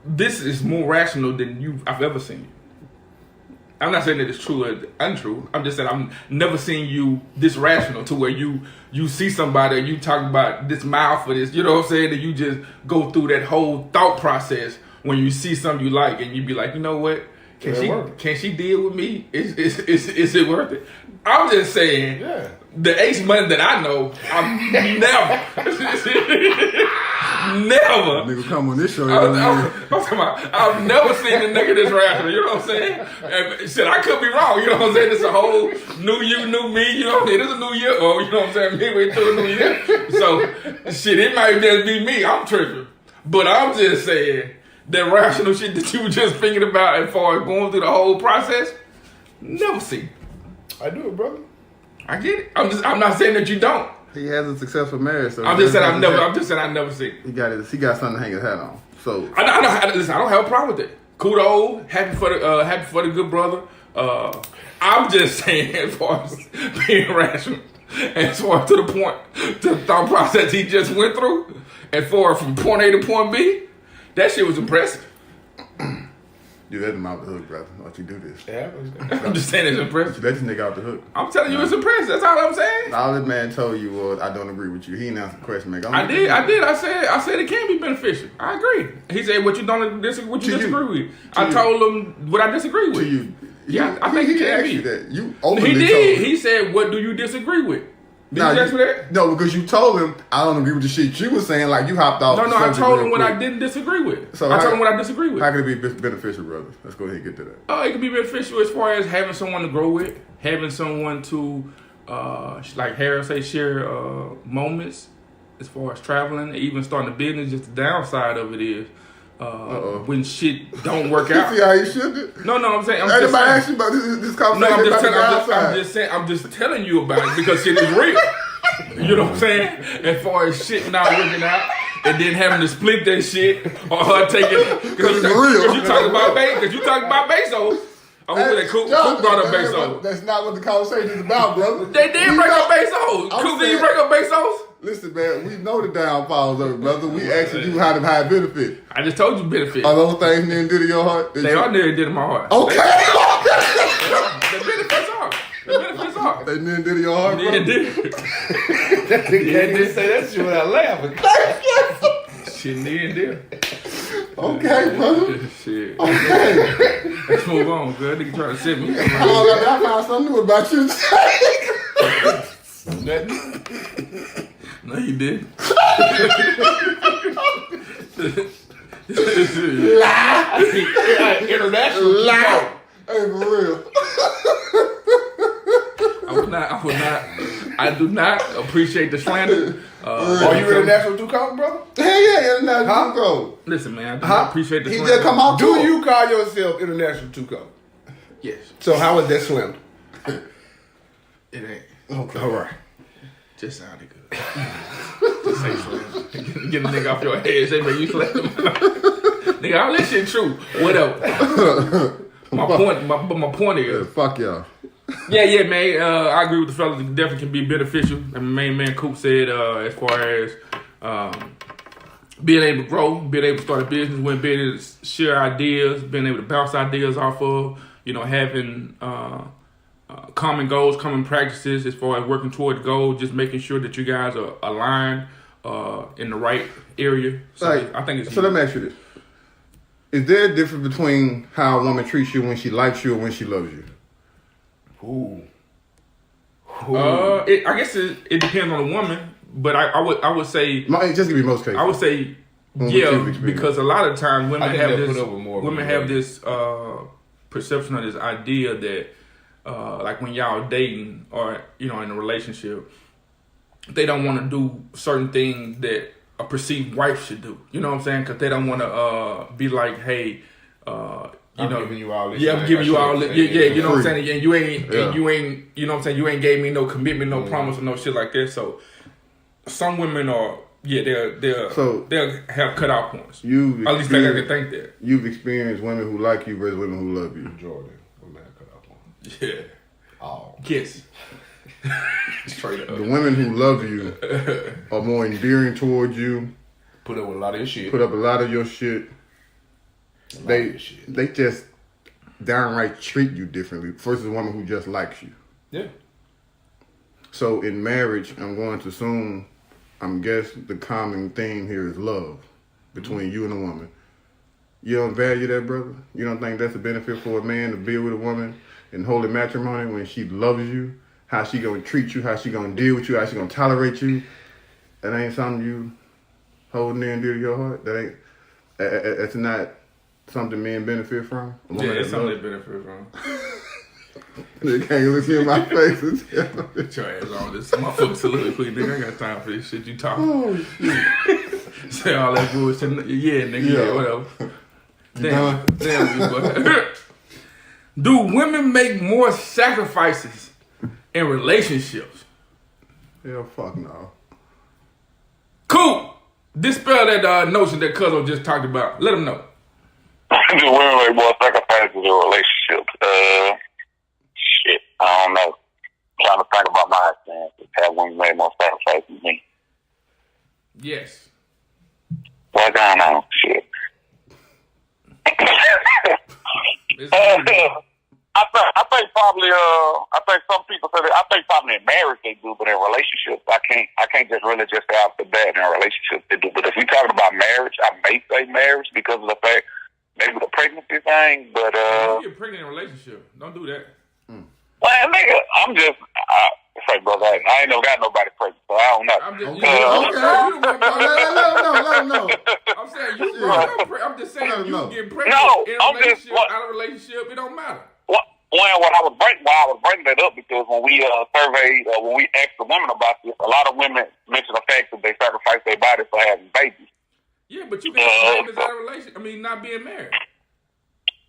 Speaker 2: this is more rational than I've ever seen you. I'm not saying that it's true or untrue. I'm just saying I've never seen you this rational to where you see somebody and you talk about this mouth or this, you know what I'm saying, that you just go through that whole thought process when you see something you like and you be like, you know what? Can she deal with me? Is it worth it? I'm just saying, the ace money that I know, I'm never.
Speaker 3: Nigga come on this show.
Speaker 2: I've never seen a nigga this rational. You know what I'm saying? And shit, I could be wrong. You know what I'm saying? It's a whole new you, new me. You know what I'm saying? It's a new year. Oh, you know what I'm saying? Midway through a new year. So shit, it might just be me. I'm tripping, but I'm just saying. That rational shit that you were just thinking about as far as going through the whole process, never seen.
Speaker 5: I do it, brother.
Speaker 2: I get it. I'm not saying that you don't.
Speaker 3: He has a successful marriage. So
Speaker 2: I'm just saying I've never seen.
Speaker 3: He got something to hang his hat on. So
Speaker 2: I don't have a problem with it. Kudos, happy for the good brother. I'm just saying as far as being rational, as far to the point, the thought process he just went through, as far from point A to point B. That shit was impressive.
Speaker 3: You let him out the hook, brother. Why don't you do this?
Speaker 5: Yeah,
Speaker 2: I'm just saying it's impressive.
Speaker 3: Let this nigga out the hook.
Speaker 2: I'm telling you it's impressive. That's all I'm saying.
Speaker 3: All this man told you was, I don't agree with you. He didn't answer the question, man.
Speaker 2: I did. I said it can be beneficial. I agree. He said what you disagree with. I told him what I disagree with.
Speaker 3: To you.
Speaker 2: Yeah, I think he can be.
Speaker 3: That. You openly
Speaker 2: He did.
Speaker 3: told him.
Speaker 2: He said, what do you disagree with? Did you ask me that?
Speaker 3: No, because you told him I don't agree with the shit you was saying. Like you hopped off.
Speaker 2: No, I told him what I didn't disagree with. So I told him what I disagree with.
Speaker 3: How can it be beneficial, brother? Let's go ahead and get to that.
Speaker 2: Oh, it can be beneficial as far as having someone to grow with, having someone to, like Harris say, share moments as far as traveling, even starting a business. Just the downside of it is when shit don't work out.
Speaker 3: You see how you should it?
Speaker 2: No, I'm saying.
Speaker 3: Anybody ask you about this conversation?
Speaker 2: No, I'm just telling you about it because shit is real. You know what I'm saying? As far as shit not working out, and then having to split that shit or her taking because you talking about Bezos. Oh, that Coop brought up Bezos.
Speaker 3: That's not what the conversation is about, brother.
Speaker 2: They did bring up Bezos. Coop, did you bring up Bezos?
Speaker 3: Listen, man, we know the downfalls of it, brother. We asking you how to benefit.
Speaker 2: I just told you benefit.
Speaker 3: Are those things near and dear to your heart?
Speaker 2: They are near and dear to my heart.
Speaker 3: Okay.
Speaker 2: The benefits are.
Speaker 3: They near and dear to your heart, bro?
Speaker 2: Near and dear.
Speaker 5: That nigga didn't say that shit without laughing.
Speaker 2: Shit near and dear.
Speaker 3: Okay, brother.
Speaker 2: Shit.
Speaker 3: Okay.
Speaker 2: Let's move on, good. Nigga trying to set me.
Speaker 3: I found something new about you today.
Speaker 2: Nothing? No, you did.
Speaker 5: Lie. International
Speaker 3: lie. Hey, for real.
Speaker 2: I do not appreciate the slander.
Speaker 5: Are you international Duco, brother?
Speaker 3: Hell yeah, international Duco.
Speaker 2: Listen, man, I do not appreciate the
Speaker 3: He
Speaker 2: slander.
Speaker 3: just come out.
Speaker 5: Do you call yourself international Duco?
Speaker 2: Yes.
Speaker 5: So how is that slander?
Speaker 2: It ain't.
Speaker 3: Okay.
Speaker 5: All right.
Speaker 2: Just sounded good. Just say slander. Get a nigga off your head. Say, man, you slander. Nigga, all that shit true. Whatever. My point is.
Speaker 3: Fuck y'all.
Speaker 2: Yeah, man. I agree with the fellas. It definitely can be beneficial. And my main man Coop said, as far as being able to grow, being able to start a business, being able to share ideas, being able to bounce ideas off of, having common goals, common practices as far as working toward the goal, just making sure that you guys are aligned in the right area. So I think it's.
Speaker 3: So let me ask you this: is there a difference between how a woman treats you when she likes you and when she loves you?
Speaker 5: Ooh.
Speaker 2: I guess it depends on the woman, but I would say
Speaker 3: Just give me most cases.
Speaker 2: I would say because a lot of times women have this perception of this idea that like when y'all dating or in a relationship, they don't want to do certain things that a perceived wife should do. You know what I'm saying? Because they don't want to be like, hey. I'm giving you all this. Yeah, I'm giving you all this. Yeah, you know what I'm saying? And you ain't, you know what I'm saying? You ain't gave me no commitment, no promise, or no shit like that. So some women are, they'll have cutoff points. At least I can think that.
Speaker 3: You've experienced women who like you versus women who love you.
Speaker 5: Jordan, women have cutoff points.
Speaker 2: Yeah.
Speaker 5: Oh.
Speaker 2: Kiss. Straight up.
Speaker 3: The women who love you are more endearing towards you.
Speaker 5: Put up with a lot of your shit.
Speaker 3: Put up a lot of your shit. They just downright treat you differently versus a woman who just likes you.
Speaker 5: Yeah.
Speaker 3: So in marriage, I'm going to assume, guess the common theme here is love between you and a woman. You don't value that, brother? You don't think that's a benefit for a man to be with a woman in holy matrimony when she loves you? How she gonna treat you? How she gonna deal with you? How she gonna tolerate you? That ain't something you hold near and dear to your heart? That's not something men benefit from?
Speaker 2: Yeah, it's something they benefit from.
Speaker 3: They can't look me in my face and tell me.
Speaker 2: Get your ass on this. My folks soliloquy, nigga. I ain't got time for this shit you talking. Oh, shit. Say all that bullshit. Yeah, nigga. Yeah, whatever. Damn you, boy. Do women make more sacrifices in relationships?
Speaker 3: Hell, fuck no.
Speaker 2: Cool. Dispel that notion that Cuzzo just talked about. Let him know.
Speaker 4: Do women make more sacrifices in relationships? Shit, I don't know. I'm trying to think about my experiences. Have women made more sacrifices than me?
Speaker 2: Yes.
Speaker 4: What's going on? Shit. I think probably I think some people say that. I think probably in marriage they do, but in relationships I can't just really just say off the bat in a relationship they do. But if we talking about marriage, I may say marriage because of the fact maybe the pregnancy thing. But
Speaker 2: you get pregnant in a relationship, don't do that.
Speaker 4: Well, nigga, I'm just say, brother. I ain't never got nobody pregnant, so I don't know.
Speaker 2: I'm just,
Speaker 3: Let him know.
Speaker 2: I'm saying you. I'm just saying you get pregnant
Speaker 4: No,
Speaker 2: in a relationship, out of a relationship. It don't matter.
Speaker 4: Well, I was bringing that up because when we surveyed, when we asked the women about this, a lot of women mentioned the fact that they sacrifice their bodies for having babies.
Speaker 2: Yeah, but you can have babies out of a relationship. I mean, not being married.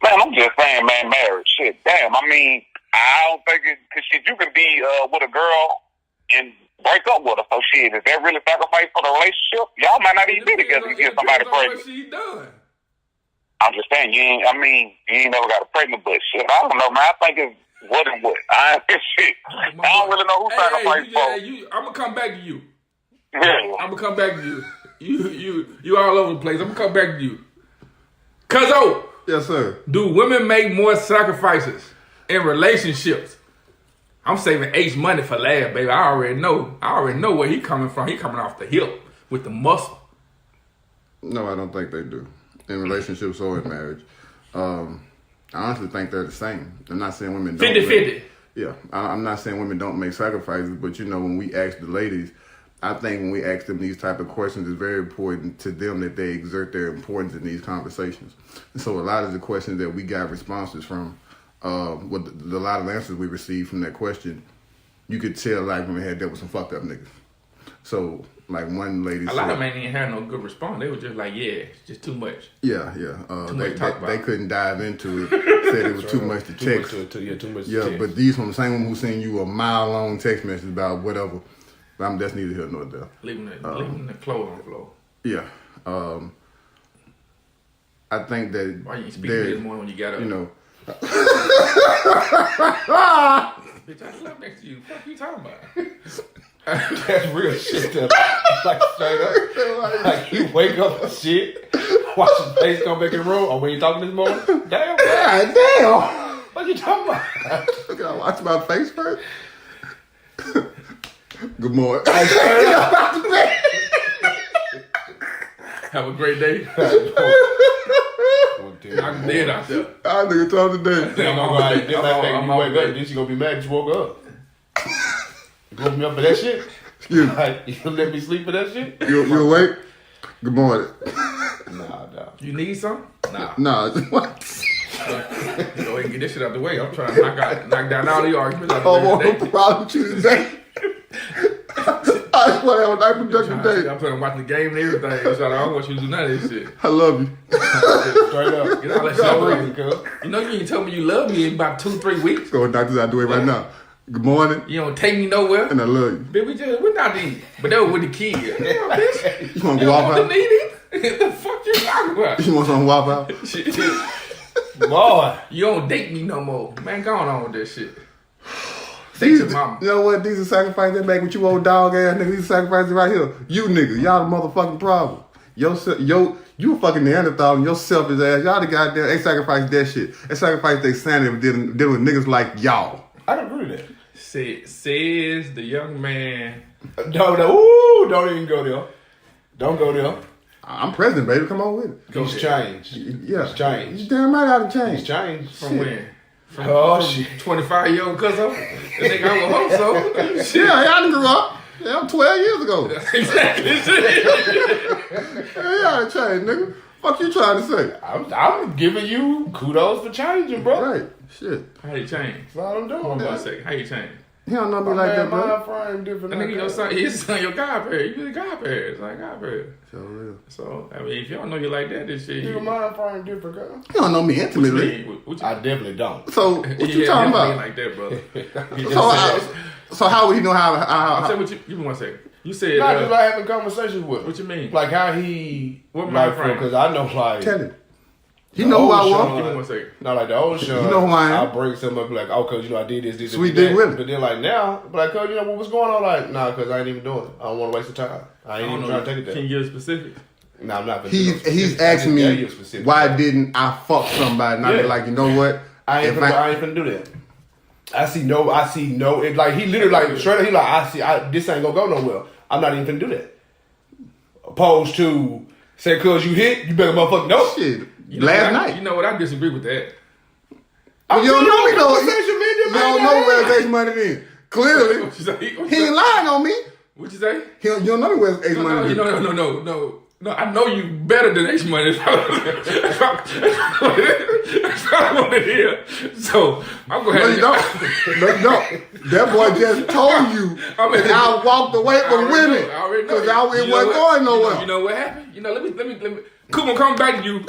Speaker 4: Man, I'm just saying, man, marriage. Shit, damn. I mean, I don't think it, cause shit, you can be with a girl and break up with her. So shit, is that really sacrifice for the relationship? Y'all might not even be together to get somebody pregnant.
Speaker 2: What she done.
Speaker 4: I'm just saying, you ain't never got a pregnant, but shit, I don't know, man. I think it's what and what. I don't really know who sacrificed for.
Speaker 2: I'm gonna come back to you.
Speaker 4: Yeah.
Speaker 2: I'm gonna come back to you. You all over the place. I'm gonna come back to you. Cuzzo.
Speaker 3: Yes, sir.
Speaker 2: Do women make more sacrifices in relationships? I'm saving H money for last, baby. I already know where he coming from. He coming off the hip with the muscle.
Speaker 3: No, I don't think they do. In relationships or in marriage. I honestly think they're the same. I'm not saying women don't.
Speaker 2: 50-50.
Speaker 3: Yeah, I'm not saying women don't make sacrifices, but when we ask the ladies, I think when we ask them these type of questions, it's very important to them that they exert their importance in these conversations. And so a lot of the questions that we got responses from, with a lot of answers we received from that question, you could tell like women had dealt with some fucked up niggas. So like one lady said,
Speaker 2: a lot of men didn't have no good response. They were just like, yeah, it's just too much.
Speaker 3: Yeah. They couldn't dive into it. Said it was too much to text.
Speaker 5: Too much to text.
Speaker 3: But these from the same woman who sent you a mile-long text message about whatever. That's neither here nor there.
Speaker 2: Leaving the clothes on the floor.
Speaker 3: Yeah. I think that...
Speaker 2: Why you speak this morning when you got up? Bitch, I slept next to you. What you talking about?
Speaker 5: That's real shit. Like straight up. Like you wake up and shit, watch your face come back in the room. Oh, when you talking this morning? Damn.
Speaker 3: God damn.
Speaker 5: What you talking about?
Speaker 3: I gotta watch my face first. Good morning.
Speaker 2: Have a great day. I'm dead out there.
Speaker 3: I nigga told today.
Speaker 5: Then she gonna be mad that you woke up. You woke me up for that shit?
Speaker 3: Excuse me.
Speaker 5: Like, you gonna let me sleep for that shit?
Speaker 3: You awake? Good morning.
Speaker 5: Nah.
Speaker 2: You need some? Nah.
Speaker 3: Nah, what?
Speaker 2: Go ahead and get this shit out the way. I'm trying to knock down all the arguments.
Speaker 3: I want no problem with you today. I just want to have a nice productive day.
Speaker 2: I'm playing watching the game and everything. So I don't want you to do none of this shit.
Speaker 3: I love you.
Speaker 5: Straight up.
Speaker 2: Get all that shit. You know you ain't told me you love me in about 2-3 weeks.
Speaker 3: Go and knock this out the way right now. Good morning.
Speaker 2: You don't take me nowhere.
Speaker 3: And I love you.
Speaker 2: Bitch, we're not eating. But that was with the kids. Damn, bitch.
Speaker 3: You want to Waffle House?
Speaker 2: The fuck you talking about?
Speaker 3: You want some Waffle House?
Speaker 2: Shit.
Speaker 5: Boy.
Speaker 2: You don't date me no more. Man, go on with this shit.
Speaker 3: You know what? These are sacrifices they make with you old dog ass niggas. These are sacrifices right here. You niggas, y'all the motherfucking problem. You fucking Neanderthal and your selfish ass. Y'all the goddamn, they sacrifice that shit. They sacrifice their sanity dealing with niggas like y'all.
Speaker 5: I can agree with that.
Speaker 2: Says the young man.
Speaker 5: Don't even go there. Don't go there.
Speaker 3: I'm president, baby. Come on with it.
Speaker 5: He's changed.
Speaker 3: Yeah.
Speaker 5: He's changed.
Speaker 3: You damn right I done changed.
Speaker 5: He's changed.
Speaker 2: From when? From 25-year-old cousin? That nigga I would hope so.
Speaker 3: Yeah, y'all grew up. Yeah, I'm 12 years ago.
Speaker 2: Exactly.
Speaker 3: Yeah, y'all done changed, nigga. Fuck you trying to say?
Speaker 5: I'm giving you kudos for changing, bro.
Speaker 3: Right. Shit.
Speaker 2: How you change?
Speaker 5: That's all I'm doing.
Speaker 2: Hold on a second. How you change?
Speaker 3: He don't know me like that, bro.
Speaker 5: My frame different.
Speaker 2: I think your son, his son, your godparent. You the godparent. It's like godparent. So, I mean, if y'all know you like that, this shit.
Speaker 5: Your mind frame different, girl.
Speaker 3: You don't know me intimately.
Speaker 5: I definitely don't.
Speaker 3: So, what you talking about?
Speaker 2: Like that, brother.
Speaker 3: So how would he know how?
Speaker 2: I'll tell you what you. Give me 1 second. You said
Speaker 5: not just like having conversations with him.
Speaker 2: What you mean?
Speaker 5: Like how he.
Speaker 2: What my friend?
Speaker 5: Because I know like.
Speaker 3: Tell him. He know who I was.
Speaker 2: Give me 1 second.
Speaker 5: Not like the old Sean.
Speaker 3: You know who I am.
Speaker 5: I'll break something up like, oh, cause I did this.
Speaker 3: Sweet dick women.
Speaker 5: But then like now, like, cause what's going on? Like, nah, cause I ain't even doing it. I don't want to waste the time. I ain't even trying to take it there.
Speaker 2: Can you give specifics?
Speaker 5: Nah, I'm not.
Speaker 3: He's asking me why didn't I fuck somebody? And I be like, you know what?
Speaker 5: I ain't finna do that. I see no. It like he literally like straight up. He like this ain't gonna go nowhere. I'm not even finna do that. Opposed to say, cause you hit, you better motherfucking know.
Speaker 3: Shit. Last night.
Speaker 2: You know what? I disagree with that.
Speaker 3: You don't know me though. You don't know where it takes money in. Clearly.
Speaker 2: What you say?
Speaker 3: He ain't lying on me.
Speaker 2: What you say?
Speaker 3: You don't know where Ace Money is.
Speaker 2: No, I know you better than Ace Money. That's what I want to hear. So, I'm going to have
Speaker 3: No. That boy just told you that I walked away from women. Because it wasn't going nowhere.
Speaker 2: You know what happened? Let me. Kuma, come back to you. Make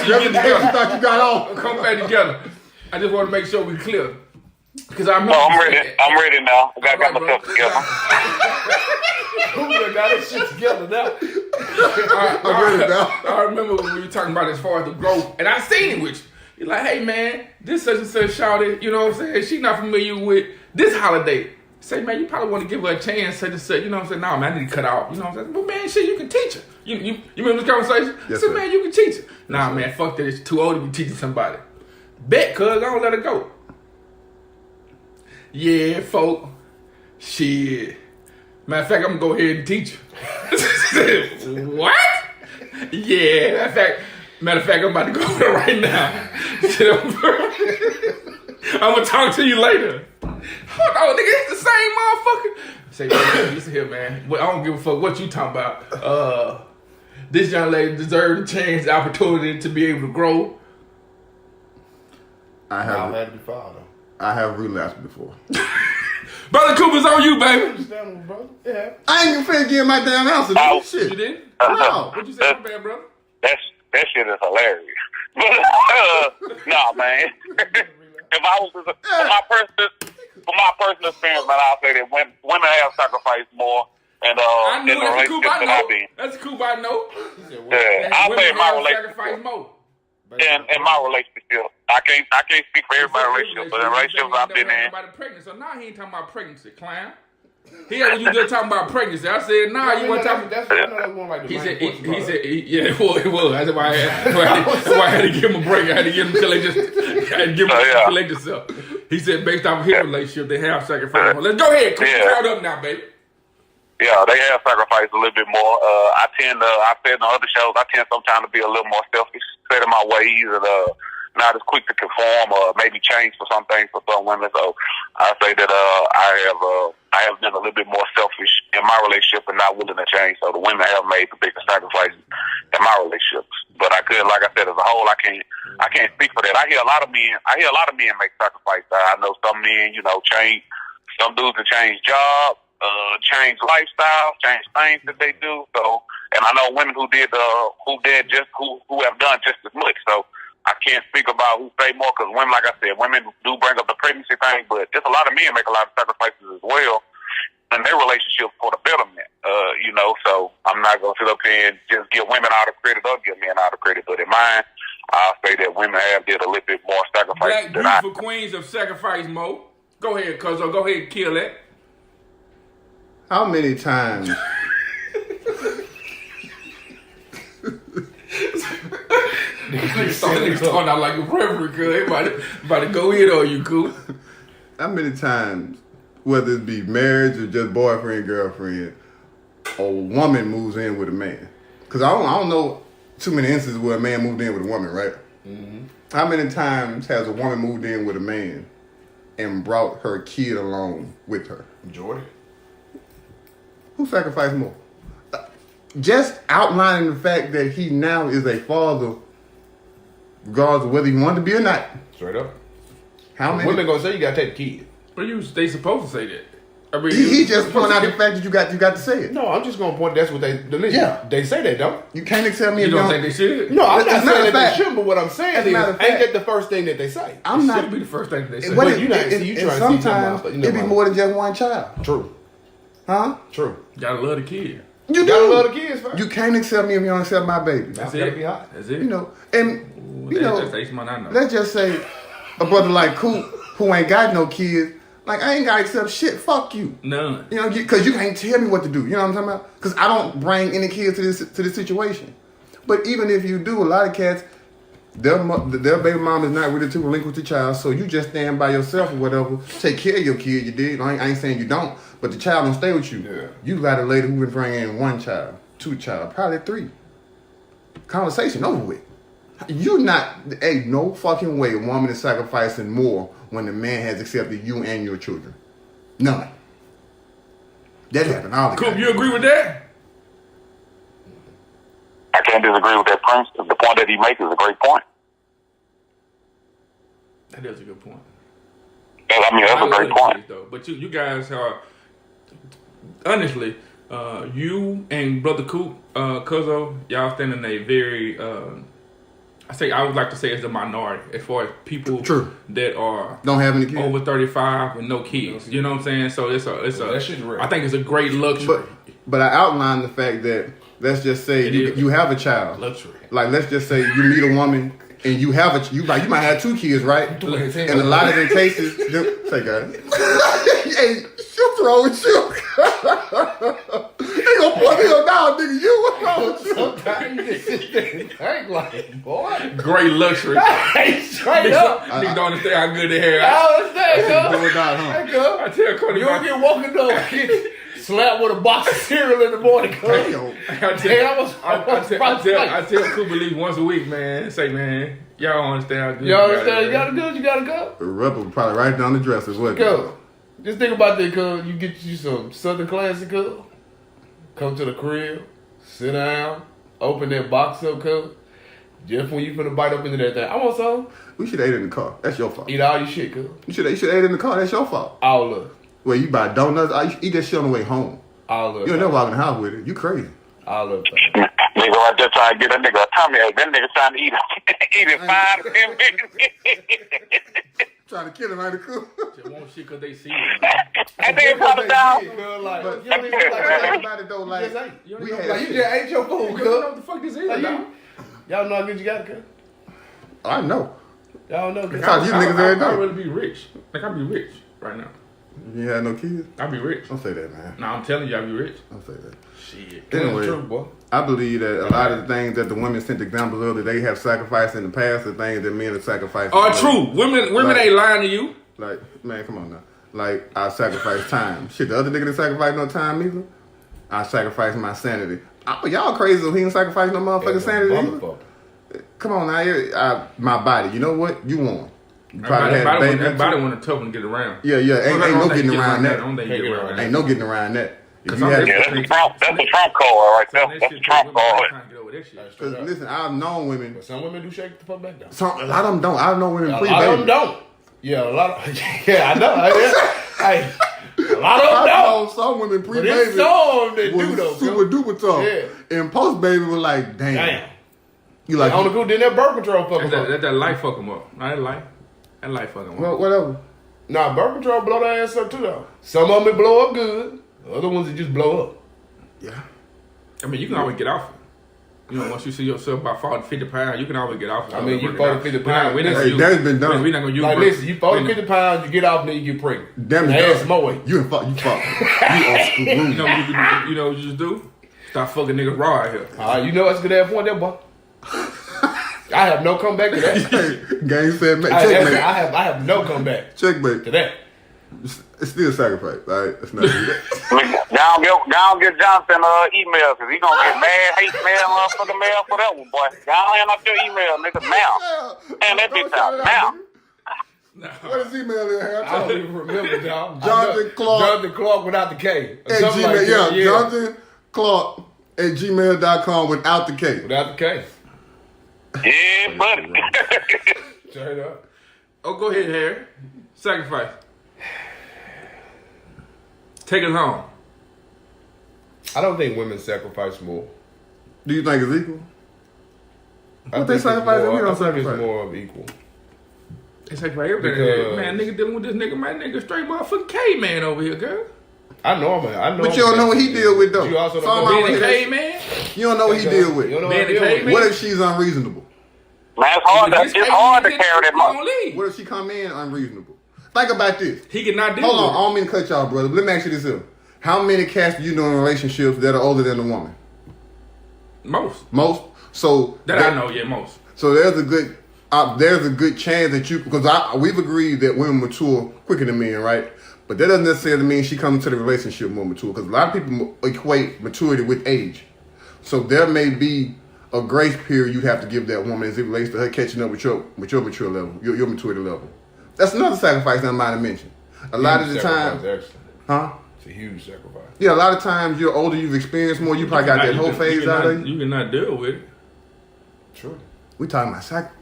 Speaker 2: sure you get
Speaker 3: You
Speaker 2: together.
Speaker 3: thought you got off.
Speaker 2: Come back together. I just want to make sure we're clear. Because I'm
Speaker 4: ready. I'm ready now. I got myself together.
Speaker 5: Kuma got his shit together now.
Speaker 2: I remember when we were talking about as far as the growth, and I seen it with you. You're like, hey man, this such and such shawty, you know what I'm saying? She's not familiar with this holiday. Say, man, you probably want to give her a chance, such and such. You know what I'm saying? Nah, man, I need to cut off. You know what I'm saying? Well, man, shit, you can teach her. You remember this conversation?
Speaker 3: Yes,
Speaker 2: I said,
Speaker 3: sir.
Speaker 2: man, you can teach her. Nah, man, fuck that. It's too old to be teaching somebody. Bet, cuz, I don't let her go. Yeah, folk. Shit. Matter of fact, I'm going to go ahead and teach her. What? Yeah, matter of fact, I'm about to go there right now. I'm going to talk to you later. Hold on, nigga, it's the same motherfucker. Say, man, listen here, man. I don't give a fuck what you talking about. This young lady deserves a chance, the opportunity to be able to grow.
Speaker 3: I
Speaker 5: Had to be filed, though.
Speaker 3: I have relapsed before.
Speaker 2: Brother Cooper's on you, baby.
Speaker 5: Understandable, brother. Yeah.
Speaker 3: I ain't even finna give my damn answer to this shit.
Speaker 2: You did?
Speaker 3: No.
Speaker 2: What you say, my bad, brother?
Speaker 4: That shit is hilarious. Nah, man. If I was for my personal experience, man, I'll say that women have sacrificed more and
Speaker 2: I
Speaker 4: in
Speaker 2: knew
Speaker 4: the
Speaker 2: that's the
Speaker 4: relationship
Speaker 2: Coupe I
Speaker 4: than
Speaker 2: know.
Speaker 4: I've been.
Speaker 2: That's the Coupe I know.
Speaker 4: Yeah, I'll say in my relationship.
Speaker 2: Sacrifice more.
Speaker 4: In my relationship, I can't speak for everybody's relationship, but in relationships I've been in.
Speaker 2: Pregnant, so now he ain't talking about pregnancy, clown. He had you just talking about pregnancy. I said, nah, you want to talk about.
Speaker 5: That's one like the
Speaker 2: He said,
Speaker 5: main
Speaker 2: yeah, it was. That's why I had to give him a break. I had to give him till they just, collect himself. He said, based off of his relationship, they have sacrificed more. Let's go ahead, Coupe. Crowd up now, baby.
Speaker 4: Yeah, they have sacrificed a little bit more. I said in the other shows, I tend sometimes to be a little more selfish, set in my ways, and not as quick to conform or maybe change for some things for some women. So I say that I have been a little bit more selfish in my relationship and not willing to change. So the women have made the biggest sacrifices in my relationships. But I could, like I said, as a whole, I can't speak for that. I hear a lot of men make sacrifices. I know some men, change. Some dudes that change jobs. Change lifestyle, change things that they do. So, and I know women who have done just as much. So, I can't speak about who say more because women, like I said, women do bring up the pregnancy thing, but just a lot of men make a lot of sacrifices as well in their relationship for the betterment. So I'm not gonna sit up here and just give women all the credit or give men all the credit, but in mine, I'll say that women have did a little bit more sacrifice than I.
Speaker 2: Beautiful queens of sacrifice mode. Go ahead, Cuzzo. Go ahead and kill that.
Speaker 3: How many times?
Speaker 2: Niggas starting out like a referee, cuz about to go in on you, cool.
Speaker 3: How many times, whether it be marriage or just boyfriend, girlfriend, a woman moves in with a man? Because I don't know too many instances where a man moved in with a woman, right? Mm-hmm. How many times has a woman moved in with a man and brought her kid along with her?
Speaker 5: Jordan.
Speaker 3: Who sacrificed more? Just outlining the fact that he now is a father, regardless of whether he wanted to be or not.
Speaker 5: Straight up.
Speaker 3: How many?
Speaker 5: Women gonna say you gotta take the kid.
Speaker 2: But they supposed to say that. I mean,
Speaker 3: He just pointed out the fact that you got to say it.
Speaker 5: No, I'm just gonna point. That's what they.
Speaker 3: Yeah.
Speaker 5: They say that, don't.
Speaker 3: You can't accept me
Speaker 2: you
Speaker 3: if
Speaker 2: don't think they should?
Speaker 5: No, I'm not
Speaker 3: As a matter
Speaker 5: saying
Speaker 3: of
Speaker 5: that
Speaker 3: fact-
Speaker 5: they shouldn't. But what I'm saying
Speaker 3: as a
Speaker 5: is,
Speaker 3: matter
Speaker 5: ain't
Speaker 3: of fact-
Speaker 5: that the first thing that they say?
Speaker 3: I'm not.
Speaker 2: Should be the first thing they say.
Speaker 3: But
Speaker 5: you trying to see
Speaker 3: sometimes
Speaker 5: something
Speaker 3: it be more than just one child.
Speaker 5: True.
Speaker 3: Huh?
Speaker 5: True.
Speaker 2: Gotta love the kid.
Speaker 3: You
Speaker 5: You gotta
Speaker 3: do.
Speaker 5: love the kids first.
Speaker 3: You can't accept me if you don't accept my baby.
Speaker 2: That's
Speaker 5: gotta
Speaker 2: it.
Speaker 5: be hot.
Speaker 2: That's it.
Speaker 3: And
Speaker 2: That's Ace Money I know.
Speaker 3: let's just say a brother like Coop who ain't got no kids, like I ain't gotta accept shit. Fuck you.
Speaker 2: None.
Speaker 3: Because you can't tell me what to do. You know what I'm talking about? Because I don't bring any kids to this situation. But even if you do, a lot of cats, their baby mom is not ready to relinquish the child, so you just stand by yourself or whatever. Take care of your kid, you did. I ain't saying you don't, but the child don't stay with you.
Speaker 5: Yeah.
Speaker 3: You got a lady who been bringing in 1 child, 2 child, probably 3. Conversation over with. Ain't no fucking way a woman is sacrificing more when the man has accepted you and your children. None. That happened all the
Speaker 2: Coop,
Speaker 3: time.
Speaker 2: you agree with that?
Speaker 4: I can't disagree with that, Prince. The point that he makes is a great point.
Speaker 2: That is a good point.
Speaker 4: I mean, that's a great point.
Speaker 2: Though. But you guys are, honestly, you and Brother Coop, Cuzzo, y'all stand in a very, I would like to say it's the minority as far as people that are
Speaker 3: don't have any kids,
Speaker 2: over 35 with no kids. You know what I'm saying? So it's a
Speaker 5: that shit's real.
Speaker 2: I think it's a great luxury.
Speaker 3: But I outlined the fact that let's just say you have a child.
Speaker 2: Luxury.
Speaker 3: Like let's just say you meet a woman and you have you might have 2 kids, right? And a lot of the cases, say guys, hey, what's wrong with you? They gonna put me on down, nigga. You what's wrong with you?
Speaker 5: Sometimes you just sit there and think like, boy.
Speaker 2: Great luxury.
Speaker 5: Hey, straight up.
Speaker 2: Niggas don't understand how good they have.
Speaker 5: I understand,
Speaker 3: Do or die, huh?
Speaker 2: I tell Cody,
Speaker 5: You don't get walking down and get slapped with a box of cereal in the morning, cuz.
Speaker 2: I tell Cooper Lee once a week, man. Say, man, y'all don't understand how good
Speaker 5: You understand? You gotta go.
Speaker 3: Rubber probably right down the dressers. What?
Speaker 5: Go. Just think about that, cuz. You get you some Southern Classic, cuz. Come to the crib, sit down, open that box up, cuz. Just when you finna bite up into that thing. I want some.
Speaker 3: We should have ate in the car. That's your fault.
Speaker 5: Eat all your shit, cuz.
Speaker 3: You should have ate in the car. That's your fault.
Speaker 5: All of it.
Speaker 3: Well, you buy donuts. I eat that shit on the way home.
Speaker 5: All of it.
Speaker 3: You never walk in the house with it. You crazy.
Speaker 5: All of it.
Speaker 4: Nigga right there trying to get that nigga a tummy ache. That nigga trying to eat it 5 to 10 minutes.
Speaker 3: Trying to kill him, ain't it, cool?
Speaker 2: They want shit because they see it.
Speaker 4: That nigga probably down.
Speaker 3: But you don't even like about it though. Like we had
Speaker 5: You just ate your food,
Speaker 2: You
Speaker 5: cuz.
Speaker 2: know what the fuck this is,
Speaker 5: Like,
Speaker 2: dog?
Speaker 5: y'all know how good you got, cuz.
Speaker 3: I know.
Speaker 5: Y'all know, cuz.
Speaker 3: Talk to you niggas every day.
Speaker 2: I'd really be rich. Like, I'd be rich right now.
Speaker 3: You had no kids?
Speaker 2: I'd be rich.
Speaker 3: Don't say that, man.
Speaker 2: Nah, I'm telling you, I'd be rich.
Speaker 3: Don't say that.
Speaker 2: Shit.
Speaker 3: Anyway,
Speaker 5: True, boy.
Speaker 3: I believe that a lot of the things that the women sent examples of that they have sacrificed in the past, the things that men have sacrificed.
Speaker 2: True. Women ain't lying to you.
Speaker 3: Like, man, come on now. Like, I sacrificed time. Shit, the other nigga didn't sacrifice no time either. I sacrificed my sanity. Y'all crazy if he didn't sacrifice no motherfucking sanity either. Come on now, my body. You know what? You won. You probably had a baby.
Speaker 2: That body want to tough and get around.
Speaker 3: Yeah. Ain't no getting around that.
Speaker 2: Ain't
Speaker 3: Ain't no getting around that. If you
Speaker 4: Yeah,
Speaker 3: had,
Speaker 4: that's the Trump card right there. That's the Trump card.
Speaker 3: Cause listen, I've known women.
Speaker 5: But some women do shake the fuck back down.
Speaker 3: A lot of them don't. I know women
Speaker 5: A
Speaker 3: pre-baby.
Speaker 5: lot of them don't. Yeah, a lot of yeah, I know. Hey, a lot of them
Speaker 3: I
Speaker 5: don't.
Speaker 3: know some women
Speaker 5: But
Speaker 3: pre-baby
Speaker 5: it's some that
Speaker 3: was
Speaker 5: do though.
Speaker 3: super duper tough.
Speaker 5: Yeah.
Speaker 3: And post-baby was like, damn. You like,
Speaker 5: on the cool, didn't that birth control fuck them up?
Speaker 2: Let that life fuck them up. That life fuck them up.
Speaker 3: well, whatever.
Speaker 5: Nah, birth control blow their ass up too though. Some of them blow up good. The other ones that just blow up.
Speaker 3: Yeah.
Speaker 2: I mean, you can always get off it. You know, once you see yourself about 40, 50 pounds, you can always get off it.
Speaker 5: I mean, you 40, 50 pounds.
Speaker 3: That's been done.
Speaker 2: We're not going to use
Speaker 5: Like, listen, you 40, 50 pounds, you get off, then you get pregnant.
Speaker 3: Damn it.
Speaker 5: Ass more weight.
Speaker 3: You fuck. You are screwed.
Speaker 2: You know what you just do? Stop fucking niggas raw out here.
Speaker 5: You know what's good at that point there, boy? I have no comeback to that.
Speaker 3: Game said,
Speaker 5: I have no comeback
Speaker 3: checkmate
Speaker 5: to that.
Speaker 3: It's still a sacrifice. All right, it's not.
Speaker 4: Y'all get Jonathan email because he gonna get mad, hate mail, motherfucking mail for that one, boy. Y'all hand up your email, nigga, now. And that bitch out now.
Speaker 3: What is email in here?
Speaker 5: I don't even remember, y'all.
Speaker 3: Jonathan Clark.
Speaker 5: Jonathan Clark without the K.
Speaker 3: At Gmail, Jonathan Clark at gmail.com without the K.
Speaker 5: Without the K.
Speaker 4: Yeah, buddy.
Speaker 5: Straight up.
Speaker 2: Oh, go ahead, Harry. Sacrifice. Take us home.
Speaker 5: I don't think women sacrifice more.
Speaker 3: Do you think it's equal?
Speaker 5: What
Speaker 3: they sacrifice and we don't
Speaker 5: I think
Speaker 3: sacrifice?
Speaker 5: it's more of equal.
Speaker 2: They sacrifice everything.
Speaker 5: Because-
Speaker 2: Man, nigga dealing with this nigga, my nigga straight motherfucking caveman over here, girl.
Speaker 5: I know him.
Speaker 3: But you don't know what he deal with though.
Speaker 5: You also don't
Speaker 3: Some
Speaker 5: know
Speaker 3: out
Speaker 2: Being a
Speaker 3: here,
Speaker 2: caveman?
Speaker 3: you don't know what he deal with.
Speaker 5: You don't know
Speaker 2: Being
Speaker 5: what
Speaker 2: a
Speaker 5: he deal with.
Speaker 2: caveman?
Speaker 3: What if she's unreasonable?
Speaker 4: Man, it's hard to carry that much.
Speaker 3: What if she come in unreasonable? Think about this.
Speaker 2: He cannot deal
Speaker 3: Hold on, I
Speaker 2: with
Speaker 3: don't mean to cut y'all, brother. But let me ask you this here. How many cats do you know in relationships that are older than a woman?
Speaker 2: it. Most.
Speaker 3: Most. So
Speaker 2: That I know, yeah, most.
Speaker 3: So there's a good chance that you, because we've agreed that women mature quicker than men, right? But that doesn't necessarily mean she comes into the relationship more mature, because a lot of people equate maturity with age. So there may be a grace period you have to give that woman as it relates to her catching up with your mature level, your maturity level. That's another sacrifice that I might have mentioned. A lot of the time, Huh?
Speaker 5: It's a huge sacrifice.
Speaker 3: Yeah, a lot of times you're older, you've experienced more, you probably got that whole phase out of you.
Speaker 2: You cannot deal with it.
Speaker 5: True.
Speaker 3: We talking about sacrifice.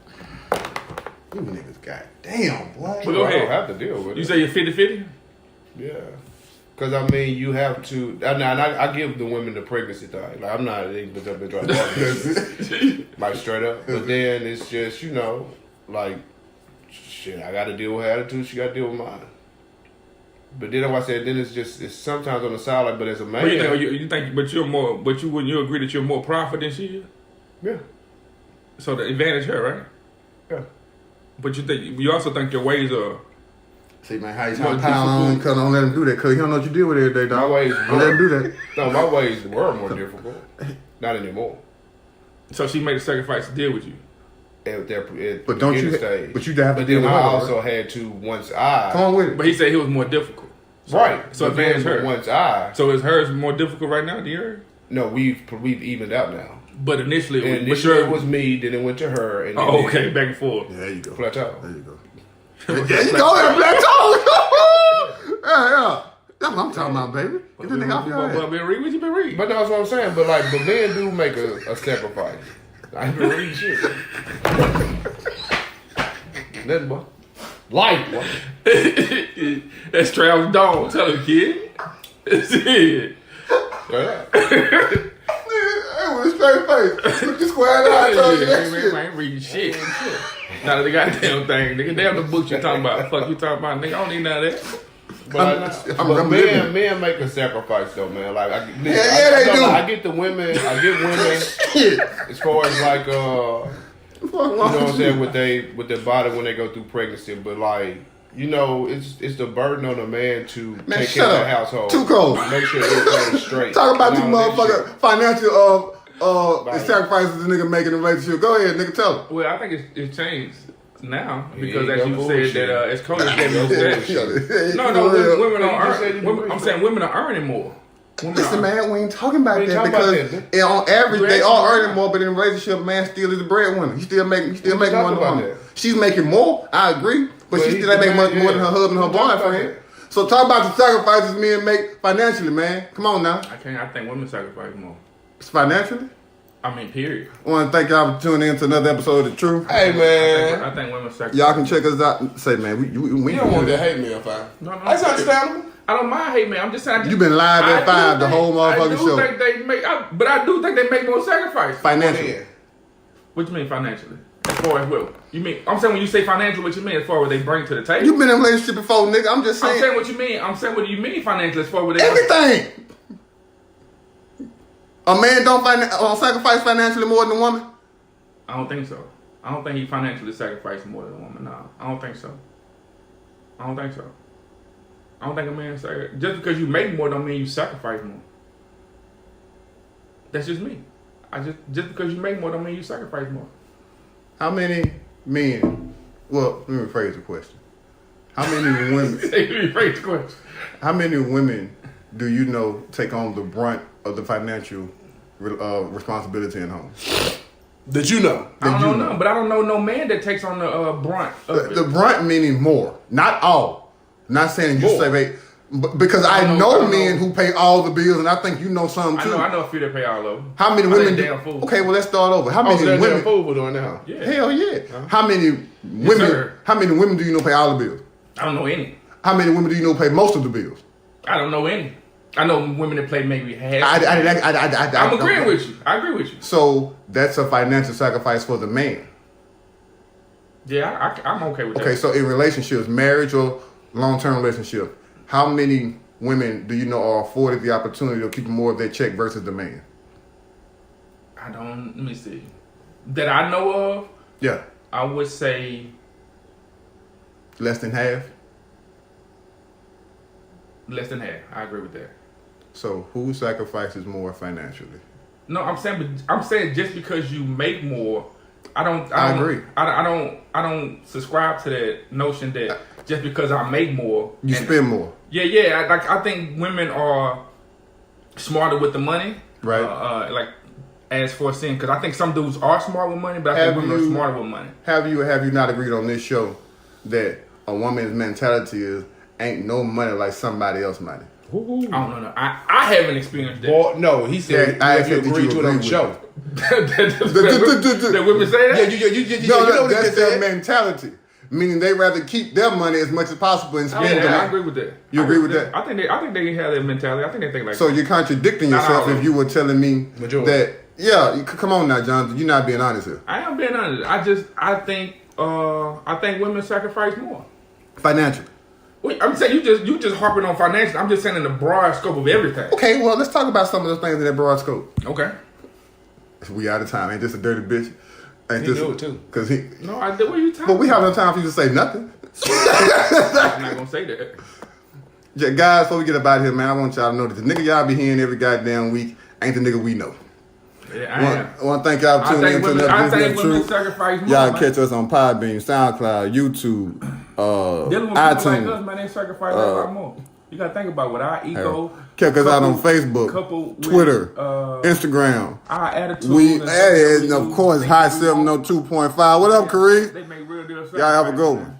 Speaker 3: You niggas, goddamn, boy.
Speaker 2: But go
Speaker 5: I
Speaker 2: ahead.
Speaker 5: don't have to deal with it.
Speaker 2: You say you're 50-50?
Speaker 5: Yeah. Because, I mean, you have to... I give the women the pregnancy thing. Like, I'm not... They bitch up and try to like, straight up. But then it's just, you know, like, shit, I got to deal with her attitude. She got to deal with mine. But then, like I said, then it's sometimes on the side, like, but as a man...
Speaker 2: But you think, but you agree that you're more profit than she is?
Speaker 5: Yeah.
Speaker 2: So the advantage her, right?
Speaker 5: Yeah.
Speaker 2: But you also think your ways are...
Speaker 3: See, man, how you trying to pile on? Cause don't let him do that. Cause he don't know what you deal with every day, dog.
Speaker 5: My ways
Speaker 3: don't let him do that.
Speaker 5: No, my ways were more difficult. Not anymore.
Speaker 2: So she made a sacrifice to deal with you.
Speaker 3: But don't you?
Speaker 5: Stage.
Speaker 3: But you have to
Speaker 5: But
Speaker 3: deal
Speaker 5: then
Speaker 3: with
Speaker 5: I
Speaker 3: her.
Speaker 5: also had to once I...
Speaker 3: Come on with it.
Speaker 2: But he said he was more difficult.
Speaker 5: Right.
Speaker 2: So
Speaker 5: but
Speaker 2: advantage
Speaker 5: then
Speaker 2: her.
Speaker 5: once I...
Speaker 2: So is hers more difficult right now than yours?
Speaker 5: No, we've evened out now.
Speaker 2: But initially,
Speaker 5: And initially it was me, then it went to her. And then
Speaker 2: okay, back and forth.
Speaker 3: Yeah, there you go.
Speaker 5: Plateau.
Speaker 3: There you go. There you go, that plateau. Yeah. That's what I'm talking about, baby. Get the nigga off your head.
Speaker 2: But been read what you been reading.
Speaker 5: But that's what I'm saying. But like, but men do make a sacrifice. I ain't been reading shit. Nothing but life, boy.
Speaker 2: That's Travis Dog. Tell him, kid. That's it.
Speaker 5: Yeah.
Speaker 3: Hey, with a straight face. Look you square eye. I told you that shit.
Speaker 2: I ain't reading shit. Not of the goddamn thing, nigga. Damn the books you talking about. Fuck you talking about, nigga. I don't need none of that.
Speaker 5: But men make a sacrifice though, man. Like,
Speaker 3: they do.
Speaker 5: I get women as far as like, you know what I'm saying, with their body when they go through pregnancy. But like, you know, it's the burden on a man to take care of the household.
Speaker 3: Too cold.
Speaker 5: Make sure everything's straight.
Speaker 3: Talk about you motherfucker financial sacrifices the nigga make in a relationship. Go ahead, nigga, tell him.
Speaker 2: Well, I think it's changed now because as you said that as Cody gave me that. No, women don't earn. I'm saying women are earning more.
Speaker 3: Listen, man, we ain't talking about that because on average they are earning more, but in a relationship, man still is the breadwinner. You still make more than the woman. She's making more, I agree, but she still ain't making much more than her husband and her boyfriend. So talk about the sacrifices men make financially, man. Come on now.
Speaker 2: I think women sacrifice more.
Speaker 3: It's financially?
Speaker 2: I mean, period.
Speaker 3: I want to thank y'all for tuning in to another episode of The Truth.
Speaker 5: Hey, man.
Speaker 2: I think women sacrifice.
Speaker 3: Y'all can check us out. Say, man, we
Speaker 5: you don't want to hate me if I...
Speaker 2: No.
Speaker 5: That's understandable.
Speaker 2: I don't mind hate, man. I'm just saying.
Speaker 3: You've been live at 5 the whole motherfucking show.
Speaker 2: Think they make, but I do think they make more sacrifice.
Speaker 3: Financially.
Speaker 2: What you mean financially? As far as what? You mean? I'm saying when you say financial, what you mean as far as what they bring to the table?
Speaker 3: You've been in a relationship before, nigga. I'm just saying.
Speaker 2: I'm saying what you mean. I'm saying what do you mean financially as far as what they
Speaker 3: everything. A man don't sacrifice financially more than a woman?
Speaker 2: I don't think so. I don't think he financially sacrificed more than a woman. No, I don't think so. I don't think a man just because you make more don't mean you sacrifice more. That's just me. Just because you make more don't mean you sacrifice more.
Speaker 3: How many men? Well, let me rephrase the question. How many women?
Speaker 2: Rephrase the question.
Speaker 3: How many women do you know take on the brunt of the financial responsibility in home?
Speaker 5: That you know.
Speaker 2: I don't know, but I don't know no man that takes on the brunt.
Speaker 3: The brunt meaning more, not all. Not saying you say, because I know men who pay all the bills, and I think you know some too.
Speaker 2: I know a few that pay all of them.
Speaker 3: How many women?
Speaker 2: Okay,
Speaker 3: well, let's start over. How many women?
Speaker 5: Damn fool doing that?
Speaker 2: Yeah.
Speaker 3: Hell yeah. How many women?
Speaker 2: Sir.
Speaker 3: How many women do you know pay all the bills?
Speaker 2: I don't know any.
Speaker 3: How many women do you know pay most of the bills?
Speaker 2: I don't know any. I know women that play maybe half.
Speaker 3: I'm
Speaker 2: agreeing with you. I agree with you.
Speaker 3: So that's a financial sacrifice for the man.
Speaker 2: Yeah, I'm okay with that.
Speaker 3: Okay, so in relationships, marriage or long-term relationship, how many women do you know are afforded the opportunity to keep more of their check versus the man?
Speaker 2: Let me see. That I know of?
Speaker 3: Yeah.
Speaker 2: I would say
Speaker 3: less than half?
Speaker 2: Less than half. I agree with that.
Speaker 3: So who sacrifices more financially?
Speaker 2: No, I'm saying just because you make more, I
Speaker 3: agree.
Speaker 2: I don't subscribe to that notion that just because I make more,
Speaker 3: you spend more.
Speaker 2: Yeah. I think women are smarter with the money,
Speaker 3: right?
Speaker 2: Like as for seeing, because I think some dudes are smart with money, but I think women are smarter with money.
Speaker 3: Have you not agreed on this show that a woman's mentality is, ain't no money like somebody else money.
Speaker 2: I don't know. I haven't experienced that.
Speaker 5: Well, no, he said
Speaker 3: Yeah, I
Speaker 5: you
Speaker 3: said that
Speaker 5: agreed
Speaker 3: you
Speaker 5: to it on the
Speaker 3: agree
Speaker 5: show.
Speaker 2: That women say that?
Speaker 3: No, that's their mentality. Meaning they rather keep their money as much as possible and spend it.
Speaker 2: I agree with that.
Speaker 3: You agree with that?
Speaker 2: I think they have that mentality. I think they think like
Speaker 3: So you're contradicting yourself if you were telling me that. Yeah, come on now, Jonathan. You're not being honest here.
Speaker 2: I am being honest. I think women sacrifice more.
Speaker 3: Financially.
Speaker 2: I'm saying you just harping on financial. I'm just saying in the broad scope of everything.
Speaker 3: Okay, well, let's talk about some of those things in that broad scope.
Speaker 2: Okay.
Speaker 3: We out of time. Ain't this a dirty bitch? Ain't
Speaker 5: He
Speaker 3: this
Speaker 5: knew it too.
Speaker 3: Cause he.
Speaker 2: No, what are you talking
Speaker 3: But we have
Speaker 2: about?
Speaker 3: no time for you to say nothing.
Speaker 2: I'm not gonna say that.
Speaker 3: Yeah, guys, before we get up out of here, man, I want y'all to know that the nigga y'all be hearing every goddamn week ain't the nigga we know.
Speaker 2: Yeah,
Speaker 3: I want to thank y'all for tuning in to another
Speaker 2: I
Speaker 3: edition
Speaker 2: think
Speaker 3: of
Speaker 2: women
Speaker 3: Truth.
Speaker 2: sacrifice more.
Speaker 3: Y'all
Speaker 2: man.
Speaker 3: catch us on Podbean, SoundCloud, YouTube,
Speaker 2: Dealing with people
Speaker 3: iTunes.
Speaker 2: like us, man, they sacrifice a lot more. You gotta think about what our ego.
Speaker 3: Check us out on Facebook, Twitter, Instagram.
Speaker 2: Our attitude.
Speaker 3: And of course, High 702.5. What up, Kareem?
Speaker 2: They make real deal.
Speaker 3: Y'all have a good one.